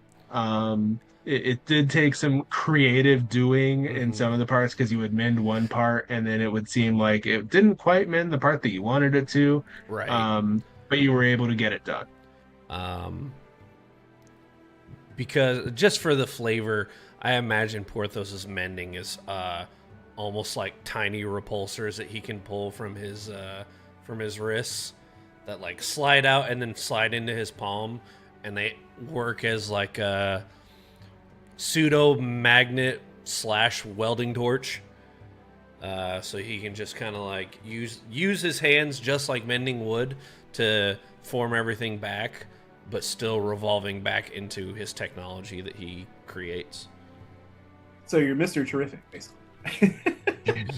It did take some creative doing in some of the parts because you would mend one part and then it would seem like it didn't quite mend the part that you wanted it to. Right. But you were able to get it done. Because just for the flavor, I imagine Porthos's mending is almost like tiny repulsors that he can pull from his wrists that like slide out and then slide into his palm, and they work as like a pseudo magnet / welding torch. So he can just kind of like use his hands just like mending wood to form everything back, but still revolving back into his technology that he creates. So you're Mr. Terrific, basically.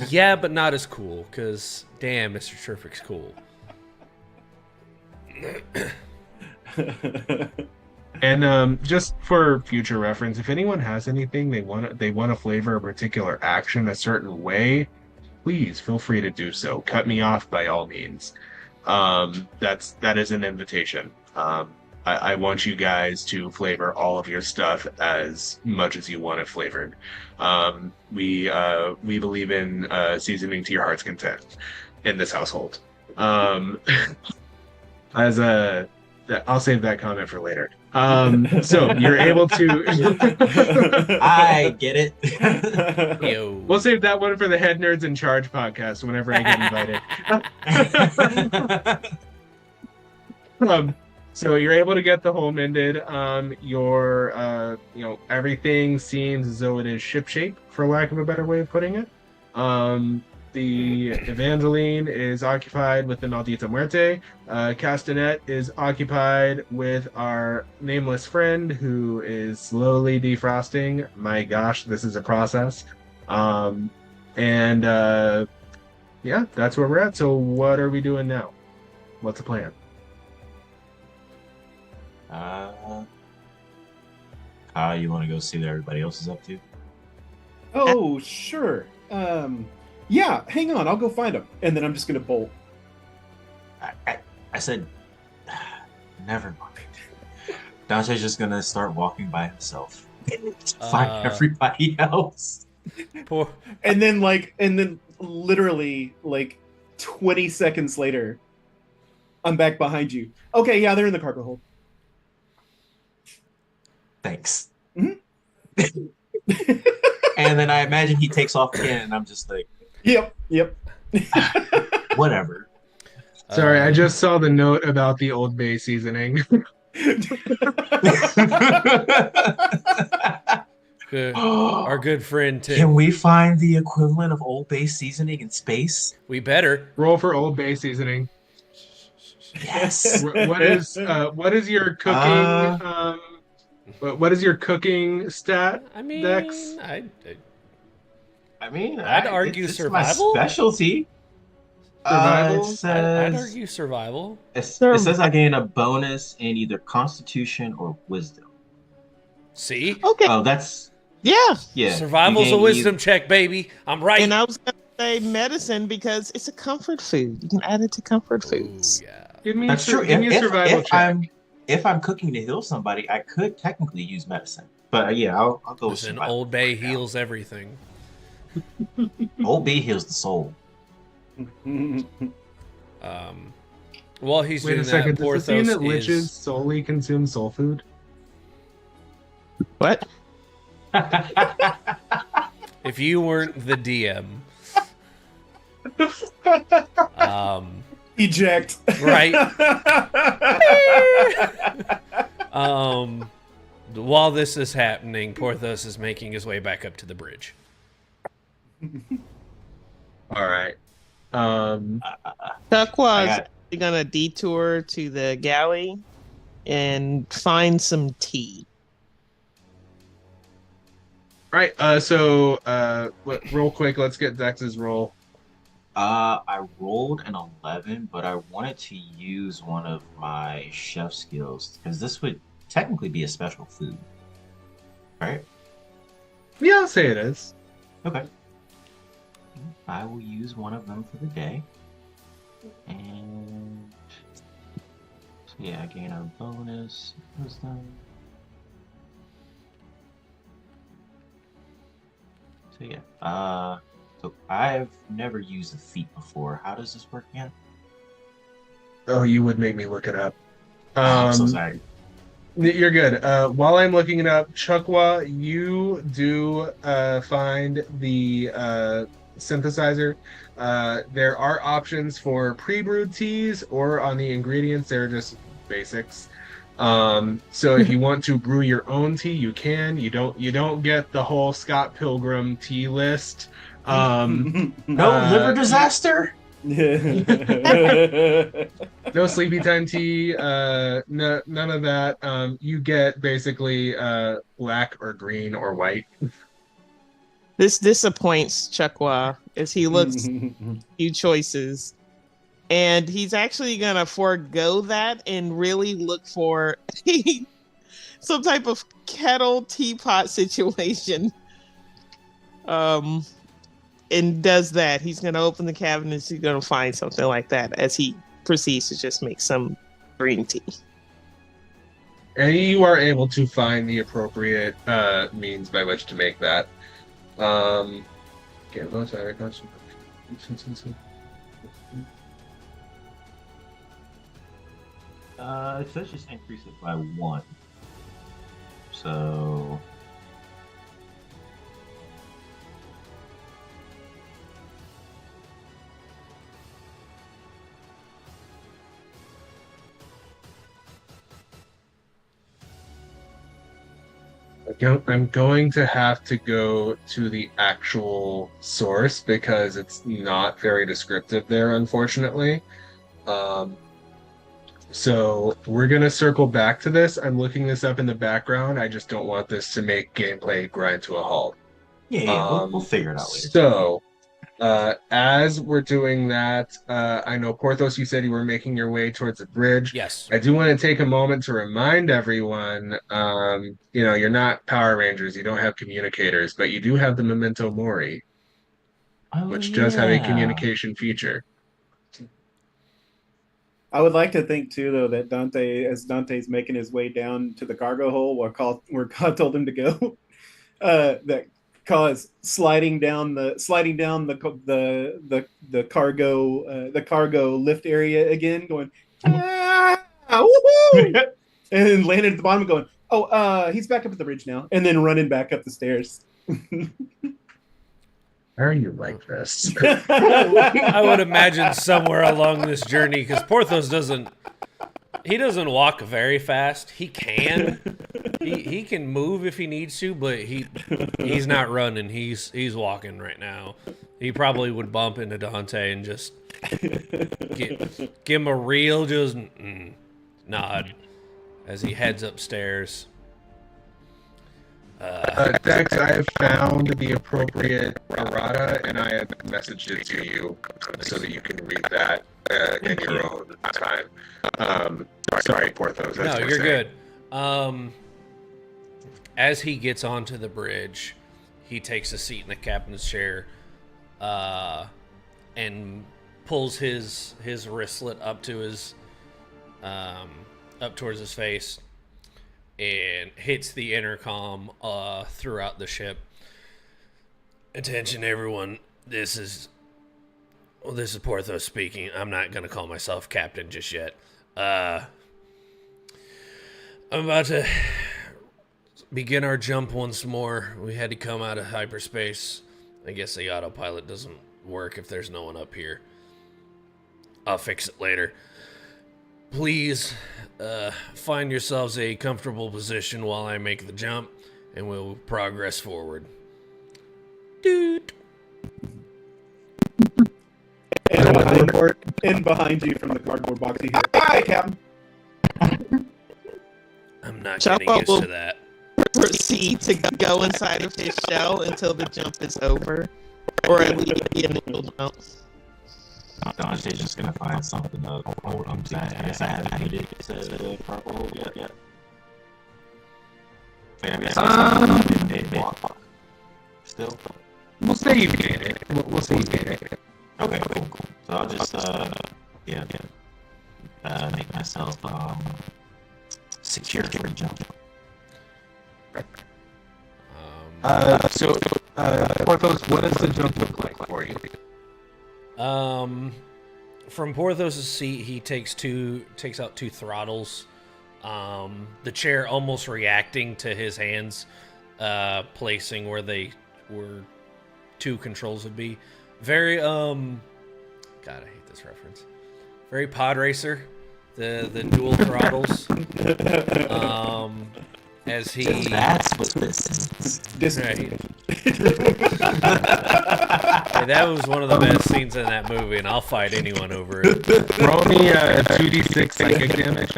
Yeah, but not as cool, because damn, Mr. Terrific's cool. And just for future reference, if anyone has anything they want to flavor a particular action a certain way, please feel free to do so. Cut me off by all means. That is an invitation. I want you guys to flavor all of your stuff as much as you want it flavored. We believe in seasoning to your heart's content in this household. I'll save that comment for later. So you're able to. I get it. Yo. We'll save that one for the Head Nerds in Charge podcast whenever I get invited. So you're able to get the hole mended. Everything seems as though it is shipshape, for lack of a better way of putting it. The Evangeline is occupied with the Maldita Muerte. Castanet is occupied with our nameless friend who is slowly defrosting. My gosh, this is a process. Yeah, that's where we're at. So what are we doing now? What's the plan? You want to go see what everybody else is up to? Oh, sure. Yeah, hang on, I'll go find him. And then I'm just gonna bolt. I said, never mind. Dante's just gonna start walking by himself. Find everybody else. Poor. And then literally like 20 seconds later, I'm back behind you. Okay, yeah, they're in the cargo hold. Thanks. Mhm. And then I imagine he takes off again, and I'm just like, Yep. whatever. Sorry, I just saw the note about the Old Bay seasoning. Our good friend Tim. Can we find the equivalent of Old Bay seasoning in space? We better. Roll for Old Bay seasoning. Yes. What is your cooking? What is your cooking stat? I mean, Dex? I'd argue it's survival? my specialty. Survival? It says, I'd argue survival. it says I gain a bonus in either Constitution or Wisdom. See? Okay. Oh, that's Yeah. Survival's you a gain wisdom check, baby. I'm right. And I was gonna say medicine because it's a comfort food. You can add it to comfort foods. Ooh, yeah. That's true. Give me a survival check. If I'm cooking to heal somebody, I could technically use medicine. But yeah, I'll go with Listen, survival Old Bay right now. heals everything. Old Bay heals the soul. While he's Wait doing a second. that, Does this mean Porthos that liches is... solely consume soul food? What? If you weren't the DM, Eject. right? While this is happening, Porthos is making his way back up to the bridge. All right. Turquoise is gonna detour to the galley and find some tea. Right. Real quick, let's get Dex's roll. I rolled an 11, but I wanted to use one of my chef skills because this would technically be a special food, right? Yeah, I'll say it is. Okay. I will use one of them for the day. And so yeah, I gain a bonus. Wisdom. So yeah. So I've never used a feat before. How does this work again? Oh, you would make me look it up. I'm so sorry. You're good. While I'm looking it up, Chukwa, you do find the synthesizer. There are options for pre-brewed teas, or on the ingredients, they're just basics. So if you want to brew your own tea, you can. You don't get the whole Scott Pilgrim tea list. No liver disaster. No sleepy time tea. No, none of that. You get basically black or green or white. This disappoints Chukwa as he looks at a few choices. And he's actually gonna forego that and really look for some type of kettle teapot situation. And does that. He's gonna open the cabinets, he's gonna find something like that as he proceeds to just make some green tea. And you are able to find the appropriate means by which to make that. It says just increase it by 1. So I'm going to have to go to the actual source because it's not very descriptive there, unfortunately. So we're going to circle back to this. I'm looking this up in the background. I just don't want this to make gameplay grind to a halt. yeah, we'll figure it out later. So, as we're doing that, I know, Porthos, you said you were making your way towards the bridge. Yes. I do want to take a moment to remind everyone, you're not Power Rangers, you don't have communicators, but you do have the Memento Mori, which does have a communication feature. I would like to think too, though, that as Dante's making his way down to the cargo hole where God told him to go, that cause sliding down the cargo lift area again, going woohoo! And then landed at the bottom, going, he's back up at the ridge now, and then running back up the stairs. Why are you like this? I would imagine somewhere along this journey, because Porthos doesn't walk very fast. He can. He can move if he needs to, but he's not running. He's walking right now. He probably would bump into Dante and just give him a real just nod as he heads upstairs. Dex, I have found the appropriate errata, and I have messaged it to you so that you can read that in your own time. Sorry, Porthos. No, you're good. As he gets onto the bridge, he takes a seat in the captain's chair and pulls his wristlet up to his up towards his face and hits the intercom throughout the ship. Attention, everyone. This is Porthos speaking. I'm not gonna call myself captain just yet. I'm about to begin our jump once more. We had to come out of hyperspace. I guess the autopilot doesn't work if there's no one up here. I'll fix it later. Please find yourselves a comfortable position while I make the jump, and we'll progress forward. Dude. And behind you from the cardboard box, you hear, "Hi, Captain." I'm not getting used to that. Proceed to go inside of his shell until the jump is over, or at least the initial jump. Dante's just gonna find something to hold on to. I guess I haven't made it to the purple yet. I guess still. We'll say you made it. We'll say you made it. Okay, cool. So I'll just make myself secure for jump. Porthos, what does the jump look like for you? From Porthos' seat, he takes out two throttles. The chair almost reacting to his hands, placing where two controls would be. Very God, I hate this reference. Very Pod Racer, the dual throttles. As he that's what this is. Right. Hey, that was one of the best scenes in that movie, and I'll fight anyone over it. Roll me a 2d6 psychic damage.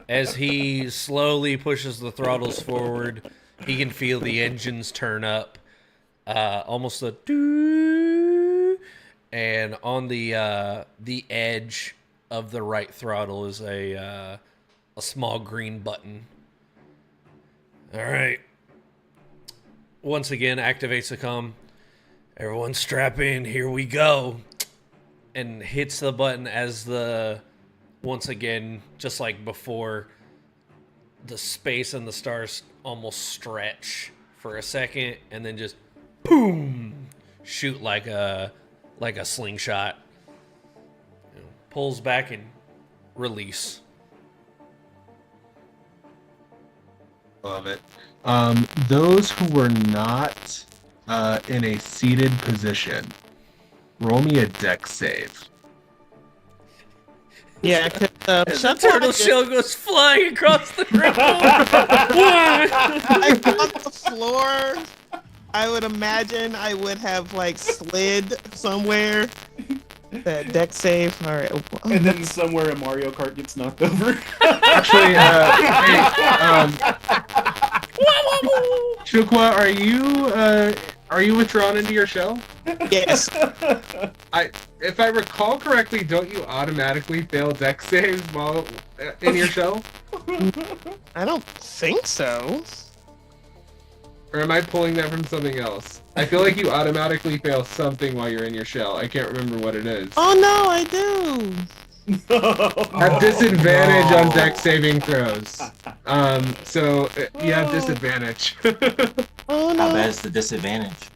As he slowly pushes the throttles forward, he can feel the engines turn up, almost a doo, and on the edge of the right throttle is a small green button. All right. Once again, activates the comm. Everyone strap in. Here we go. And hits the button as once again, just like before, the space and the stars almost stretch for a second, and then just boom, shoot like a slingshot. Pulls back and release. Love it. Those who were not in a seated position, roll me a dex save. Yeah, As the turtle shell goes flying across the room. I on the floor. I would imagine I would have slid somewhere. That deck save. All right. And then somewhere a Mario Kart gets knocked over. Actually, Chukwa, are you withdrawn into your shell? Yes. If I recall correctly, don't you automatically fail dex saves while in your shell? I don't think so. Or am I pulling that from something else? I feel like you automatically fail something while you're in your shell. I can't remember what it is. Oh no, I do. Have disadvantage on no. dex saving throws. So you have disadvantage. Oh How no. bad is the disadvantage?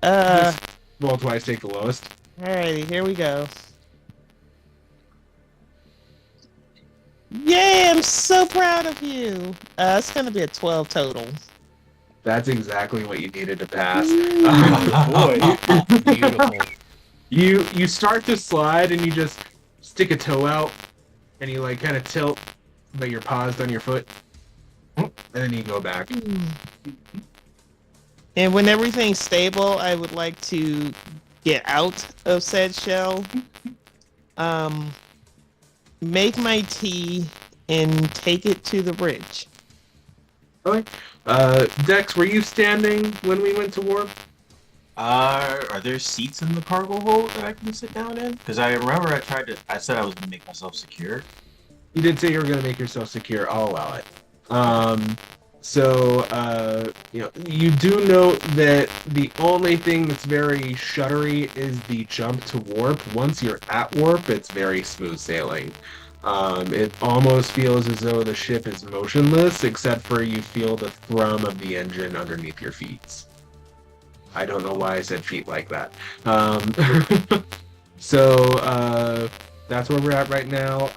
Just roll twice, take the lowest. Alrighty, here we go. Yay, I'm so proud of you. It's gonna be a 12 total. That's exactly what you needed to pass. Oh, boy. Beautiful. You start to slide and you just stick a toe out and you like kind of tilt, but you're paused on your foot, and then you go back. And when everything's stable, I would like to get out of said shell. Make my tea and take it to the bridge. Okay. Dex, were you standing when we went to warp? Are there seats in the cargo hold that I can sit down in? Because I remember I said I was gonna make myself secure. You did say you were going to make yourself secure. I'll allow it. You do note that the only thing that's very shuddery is the jump to warp. Once you're at warp, it's very smooth sailing. It almost feels as though the ship is motionless, except for you feel the thrum of the engine underneath your feet. I don't know why I said feet like that. That's where we're at right now.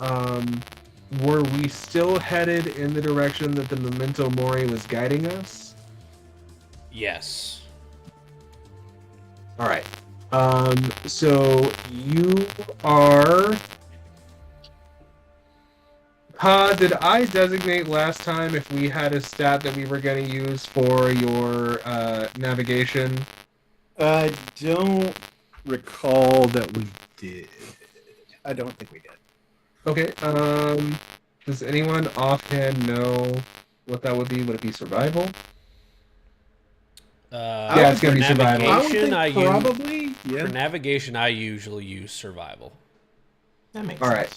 Were we still headed in the direction that the Memento Mori was guiding us? Yes. All right. So you are. Did I designate last time if we had a stat that we were going to use for your navigation? I don't recall that we did. I don't think we did. Okay. Does anyone offhand know what that would be? Would it be survival? Yeah, it's gonna be survival. I would Navigation, think use, probably. Yeah. for navigation, I usually use survival. That makes All sense.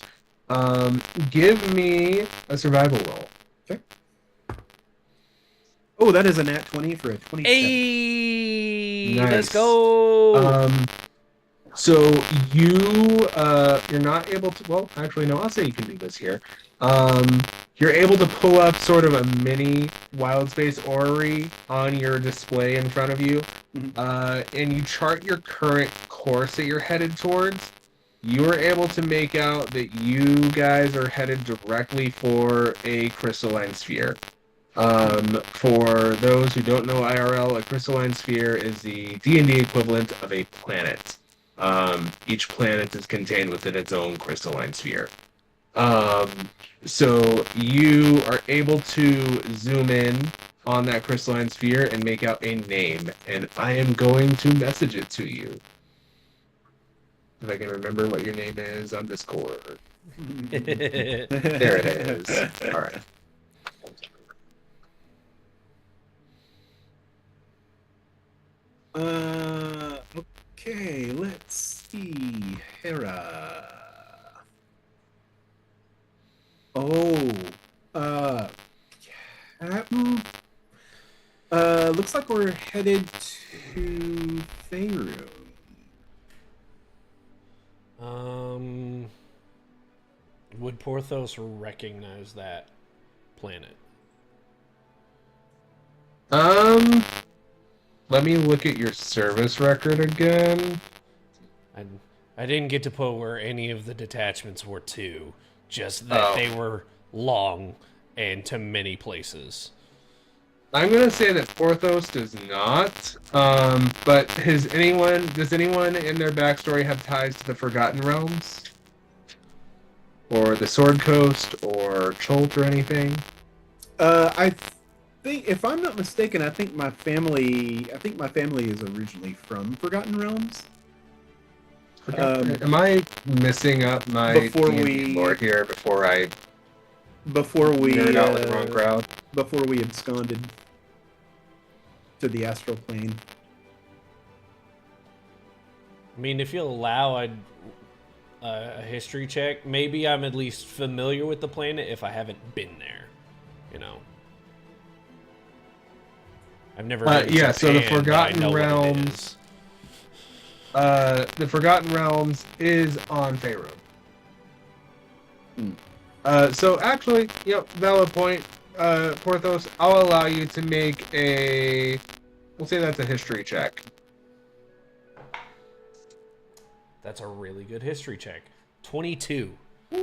right. Give me a survival roll. Okay. Oh, that is a nat 20 for a 27. Hey, Nice. let's go. So you're not able to. Well, actually, no. I'll say you can do this here. You're able to pull up sort of a mini wild space orrery on your display in front of you, and you chart your current course that you're headed towards. You are able to make out that you guys are headed directly for a crystalline sphere. For those who don't know IRL, a crystalline sphere is the D&D equivalent of a planet. Each planet is contained within its own crystalline sphere. So you are able to zoom in on that crystalline sphere and make out a name, and I am going to message it to you. If I can remember what your name is on Discord. There it is. All right. Okay, let's see. Hera. Oh, Captain. Looks like we're headed to Faerun. Would Porthos recognize that planet? Let me look at your service record again. I didn't get to put where any of the detachments were to, just that they were long and to many places. I'm gonna say that Porthos does not. But does anyone in their backstory have ties to the Forgotten Realms? Or the Sword Coast or Cholt or anything? I think, if I'm not mistaken, I think my family is originally from Forgotten Realms. Am I messing up my D&D lore here before we nerd out with the wrong crowd? Before we absconded to the astral plane. I mean, if you'll allow a history check, maybe I'm at least familiar with the planet if I haven't been there. You know, I've never been to Japan, so the but I Forgotten know what it Realms. is. The Forgotten Realms is on Faerun. So actually, valid point. Porthos, I'll allow you to make we'll say that's a history check. That's a really good history check. 22. Ooh,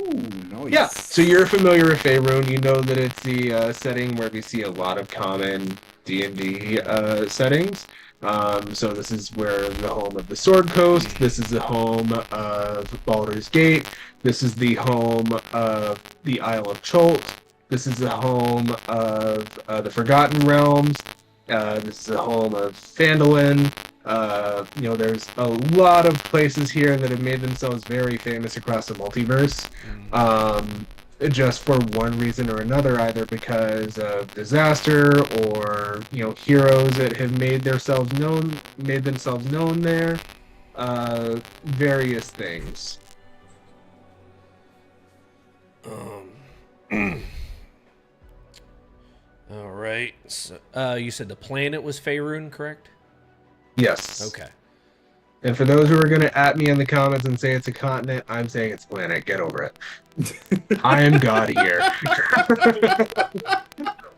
nice. Yeah, so you're familiar with Faerun. You know that it's the setting where we see a lot of common D&D settings. So this is where the home of the Sword Coast. This is the home of Baldur's Gate. This is the home of the Isle of Cholt. This is the home of the Forgotten Realms. This is the home of Phandalin. There's a lot of places here that have made themselves very famous across the multiverse. Just for one reason or another, either because of disaster or heroes that have made themselves known there. Various things. All right. So, you said the planet was Faerun, correct? Yes. Okay. And for those who are going to at me in the comments and say it's a continent, I'm saying it's a planet. Get over it. I am God here.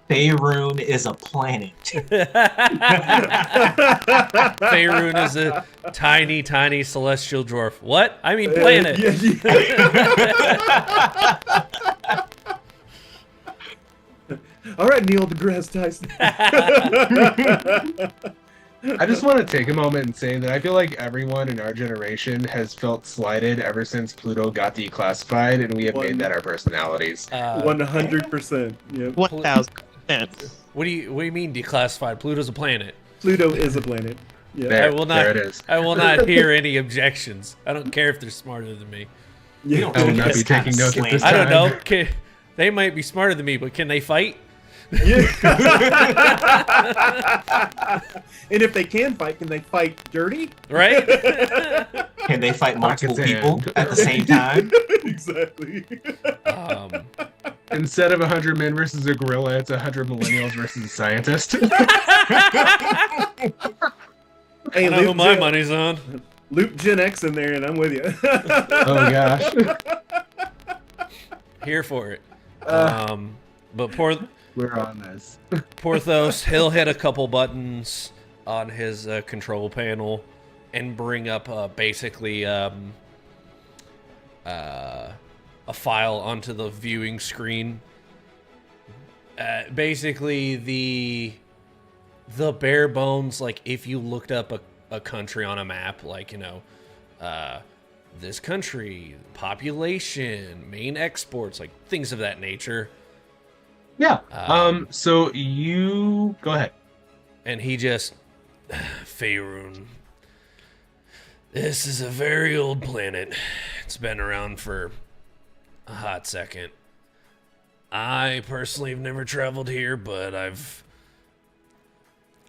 Faerun is a planet. Faerun is a tiny, tiny celestial dwarf. What? I mean planet. All right, Neil deGrasse Tyson. I just want to take a moment and say that I feel like everyone in our generation has felt slighted ever since Pluto got declassified, and we have made that our personalities. 100%. Yep. 1,000%. What do you mean declassified? Pluto's a planet. Pluto is a planet. Yeah. There, there it is. I will not hear any objections. I don't care if they're smarter than me. Yeah. I will not be taking notes at this I time. don't know. They might be smarter than me, but can they fight? Yeah. And if they can they fight dirty? Right? Can they fight multiple Pockets people in. at the same time? Exactly. Instead of 100 men versus a gorilla, it's 100 millennials versus a scientist. Hey, I know who my money's on. Loop Gen X in there, and I'm with you. Oh gosh. Here for it. But We're on this. Porthos, he'll hit a couple buttons on his control panel and bring up basically a file onto the viewing screen. Basically, the bare bones, like if you looked up a country on a map, like, this country, population, main exports, like things of that nature. Yeah. So you go ahead. And he just, Faerun, this is a very old planet. It's been around for a hot second. I personally have never traveled here, but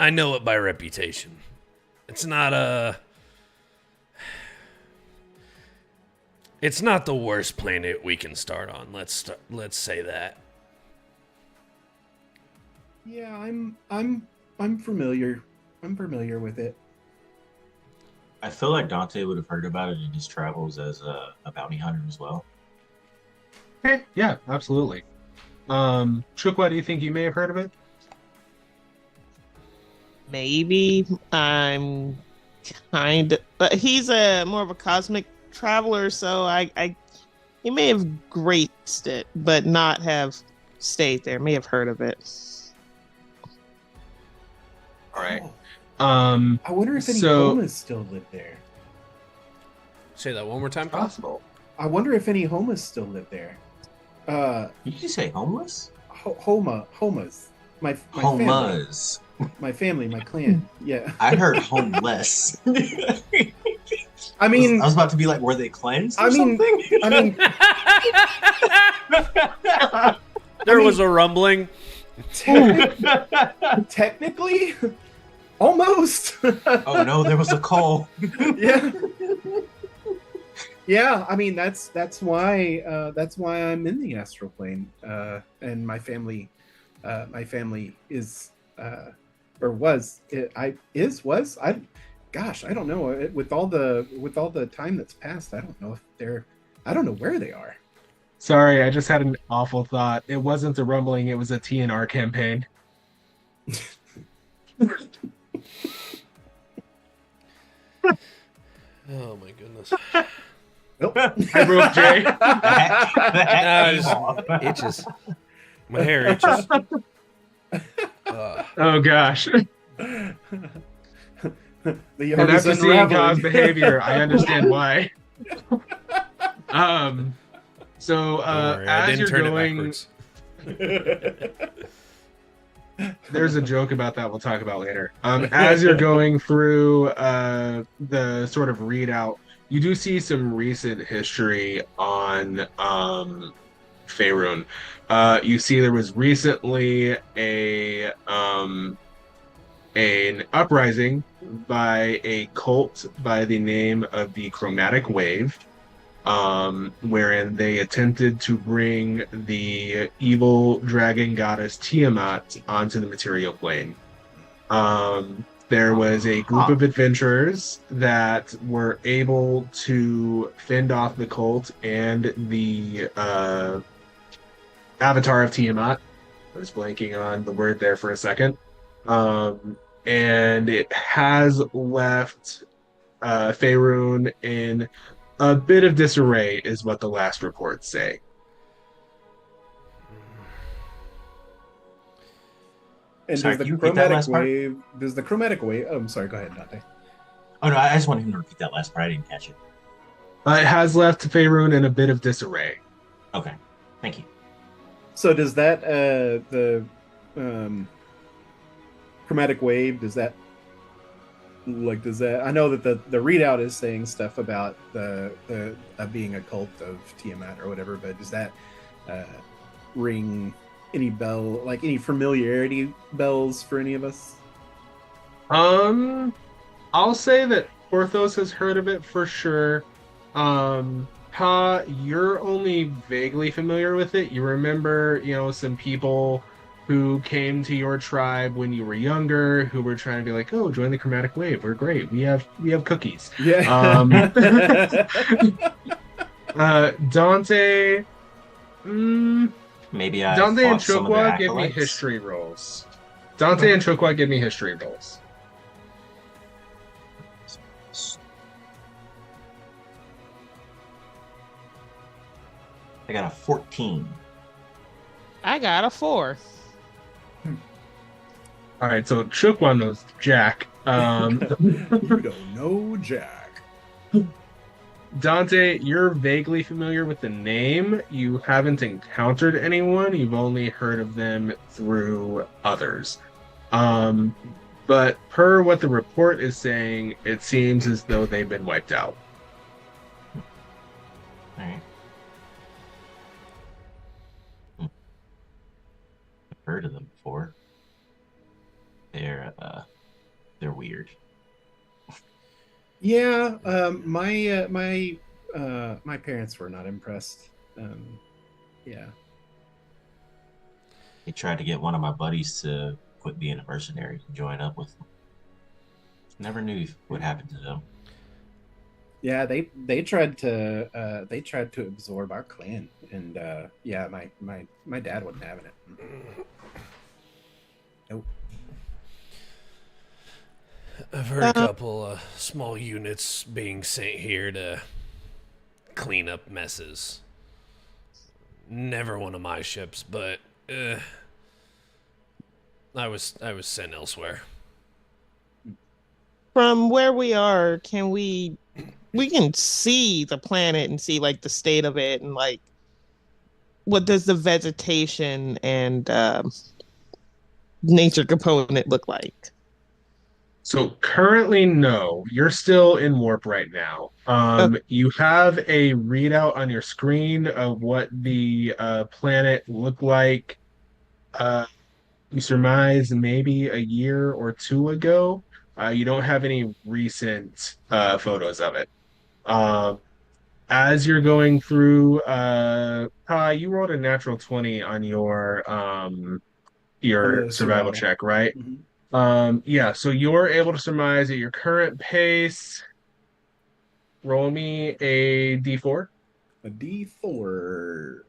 I know it by reputation. It's not the worst planet we can start on. Let's say that. Yeah, I'm familiar. I'm familiar with it. I feel like Dante would have heard about it in his travels as a bounty hunter as well. Okay. Yeah, absolutely. Chukwa, do you think you may have heard of it? Maybe. I'm kind of, but he's more of a cosmic traveler, so he may have graced it, but not have stayed there. May have heard of it. All right. I wonder if any homas still live there. Say that one more time, Kyle. Possible. I wonder if any homas still live there. Did you say homeless? Homas. My Homas. My family, my clan. Yeah. I heard homeless. I mean, I was about to be like, were they cleansed or something? There was a rumbling. Technically, almost. Oh no, there was a call. Yeah. Yeah, I mean that's why I'm in the astral plane, and my family is or was I don't know, with all the time that's passed, I don't know where they are. Sorry, I just had an awful thought. It wasn't a rumbling, it was a TNR campaign. Oh my goodness. Nope. I broke Jay. No, it just itches. My hair itches. Oh gosh. The And yarn is after seeing Kaw's unraveling. behavior, I understand why. So Don't worry, I as didn't you're turn going, it backwards. there's a joke about that we'll talk about later. As you're going through the sort of readout, you do see some recent history on Faerun. You see there was recently an uprising by a cult by the name of the Chromatic Wave, wherein they attempted to bring the evil dragon goddess Tiamat onto the material plane. There was a group of adventurers that were able to fend off the cult and the avatar of Tiamat. I was blanking on the word there for a second. And it has left Faerun in a bit of disarray, is what the last reports say. And Sorry, does can the you repeat that chromatic last part? wave? Does the chromatic wave? Oh, I'm sorry. Go ahead, Dante. Oh no, I just wanted him to repeat that last part. I didn't catch it. It has left Faerun in a bit of disarray. Okay, thank you. So does that the chromatic wave? Does that I know that the readout is saying stuff about the being a cult of Tiamat or whatever, but does that ring any bell, like any familiarity bells for any of us? I'll say that Porthos has heard of it for sure. Pa, you're only vaguely familiar with it. You remember, some people who came to your tribe when you were younger, who were trying to be like, "Oh, join the Chromatic Wave. We're great. We have cookies." Yeah. Dante. Maybe I Dante and fought some of the Chokwa give me acolytes. history rolls. Dante and Chokwa give me history rolls. I got a 14. I got a 4. All right, so Chokwa knows Jack. You don't know Jack. Dante, you're vaguely familiar with the name. You haven't encountered anyone. You've only heard of them through others. But per what the report is saying, it seems as though they've been wiped out. All right. I've heard of them before. They're weird. Yeah, my parents were not impressed. Yeah. They tried to get one of my buddies to quit being a mercenary and join up with them. Never knew what happened to them. Yeah, they tried to absorb our clan, and yeah, my dad wasn't having it. Nope. I've heard a couple small units being sent here to clean up messes. Never one of my ships, but I was sent elsewhere. From where we are, we can see the planet and see like the state of it and like what does the vegetation and nature component look like? So currently, no. You're still in warp right now. You have a readout on your screen of what the planet looked like. You surmise maybe a year or two ago. You don't have any recent photos of it. As you're going through, you rolled a natural 20 on your The survival check, right? Mhm. Yeah, so you're able to surmise at your current pace. Roll me a d4. A D4.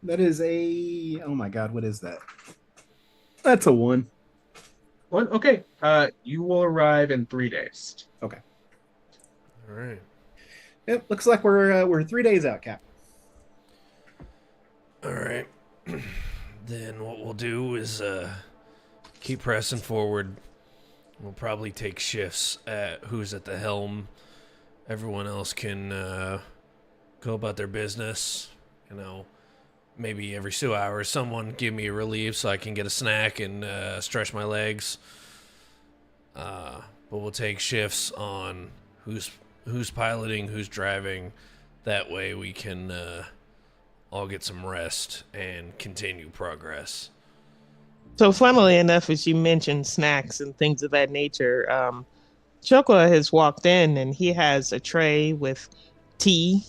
That is a. Oh my god, what is that? That's a 1. One. Okay. You will arrive in 3 days. Okay. All right. Yep. Looks like we're 3 days out, Cap. All right. Then what we'll do is keep pressing forward. We'll probably take shifts at who's at the helm. Everyone else can go about their business. You know, maybe every 2 hours, someone give me a relief so I can get a snack and stretch my legs. But we'll take shifts on who's piloting, who's driving. That way we can all get some rest and continue progress. So, funnily enough, as you mentioned snacks and things of that nature, Chokwa has walked in and he has a tray with tea,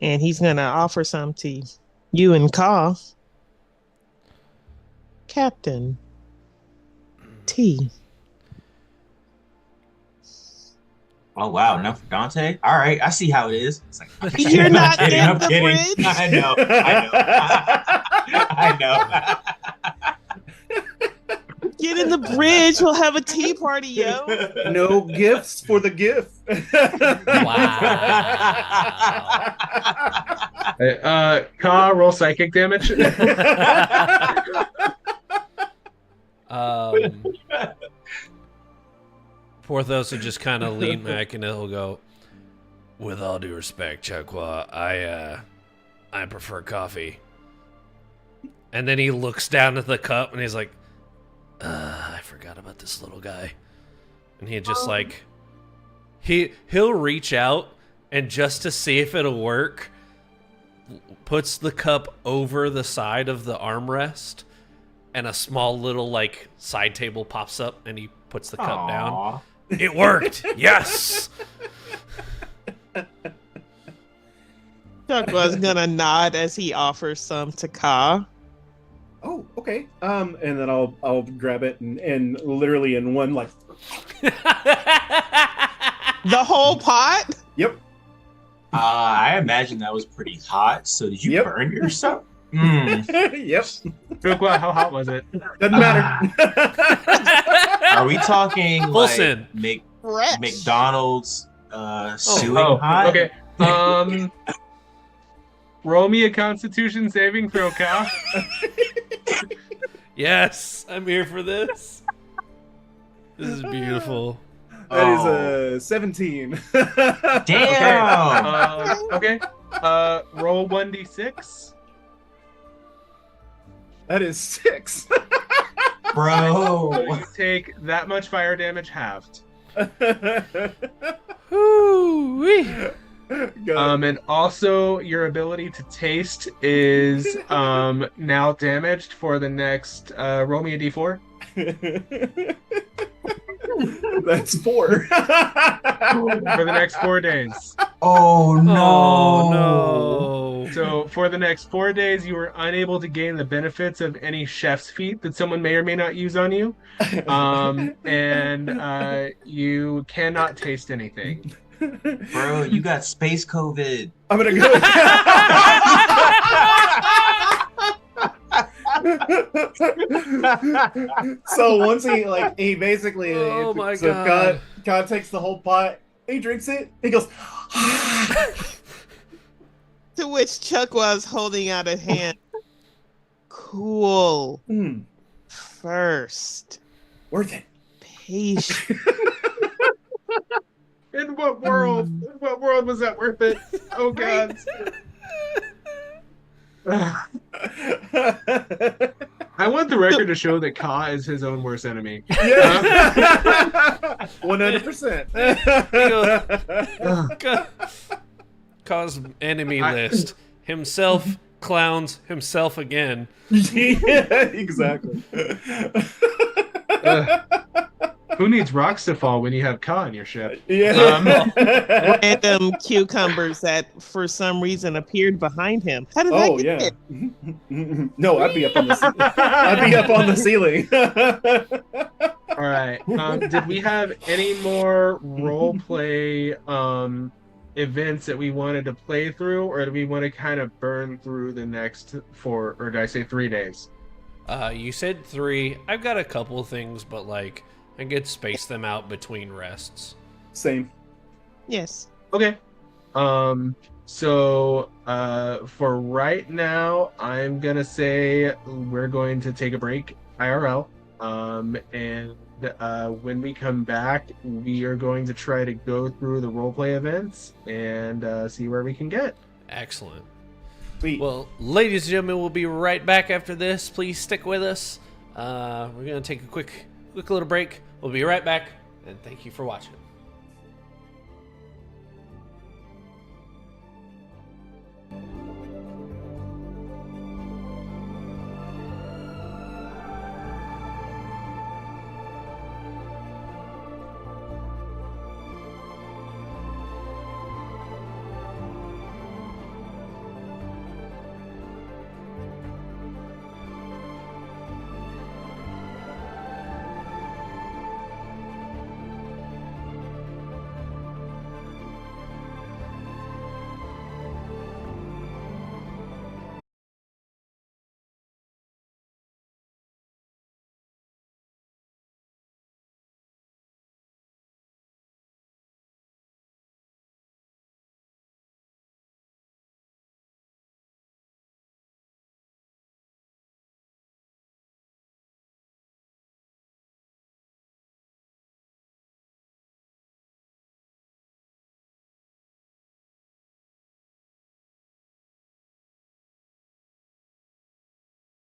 and he's gonna offer some to you and Ka. Captain, tea. Oh wow, enough for Dante. All right, I see how it is. It's like, You're not I'm kidding. in I'm the kidding. bridge? I know. I know. Get in the bridge. We'll have a tea party, yo. No gifts for the gift. Wow. Ka, roll psychic damage. Porthos will just kind of lean back and he'll go, with all due respect, Chakwa, I prefer coffee. And then he looks down at the cup and he's like, I forgot about this little guy. And he just like, he'll reach out and just to see if it'll work, puts the cup over the side of the armrest and a small little like side table pops up and he puts the cup down. It worked. Yes. Chokwa's gonna nod as he offers some to Ka. Oh, okay. And then I'll grab it and literally in one like. The whole pot? Yep. I imagine that was pretty hot. So did you Yep. burn yourself? Yep. Chokwa, how hot was it? Doesn't matter. Are we talking Full like send. Fresh. McDonald's suing Oh, hot? okay. Roll me a Constitution saving throw, Ka. Yes, I'm here for this. This is beautiful. That is 17. Damn. Okay. Roll 1d6. That is 6. Bro. You take that much fire damage halved. Woo-wee. And also your ability to taste is now damaged for the next roll me a d4. That's 4. For the next 4 days. Oh no. Oh no. So for the next 4 days, you are unable to gain the benefits of any chef's feat that someone may or may not use on you, and you cannot taste anything. Bro, you got space COVID. I'm gonna go. So once he basically Oh my so God. God takes the whole pot, he drinks it, he goes To which Chuck was holding out a hand. Cool. First. Worth it. Patient. In what world? In what world was that worth it? Oh God. I want the record to show that Ka is his own worst enemy. Yeah. 100%. Cause enemy list. Himself, clowns, himself again. Yeah, exactly. Who needs rocks to fall when you have Ka in your ship? Yeah. Random cucumbers that for some reason appeared behind him. How did that get yeah. there? No, I'd be up on the I'd be up on the ceiling. All right. Did we have any more role play events that we wanted to play through, or do we want to kind of burn through the next 4, or did I say 3 days? You said 3. I've got a couple of things, but like I could space them out between rests. Same. Yes. Okay. So for right now, I'm gonna say we're going to take a break IRL. And when we come back, we are going to try to go through the roleplay events and see where we can get. Excellent. Sweet. Well, ladies and gentlemen, we'll be right back after this. Please stick with us. We're gonna take a quick little break. We'll be right back, and thank you for watching.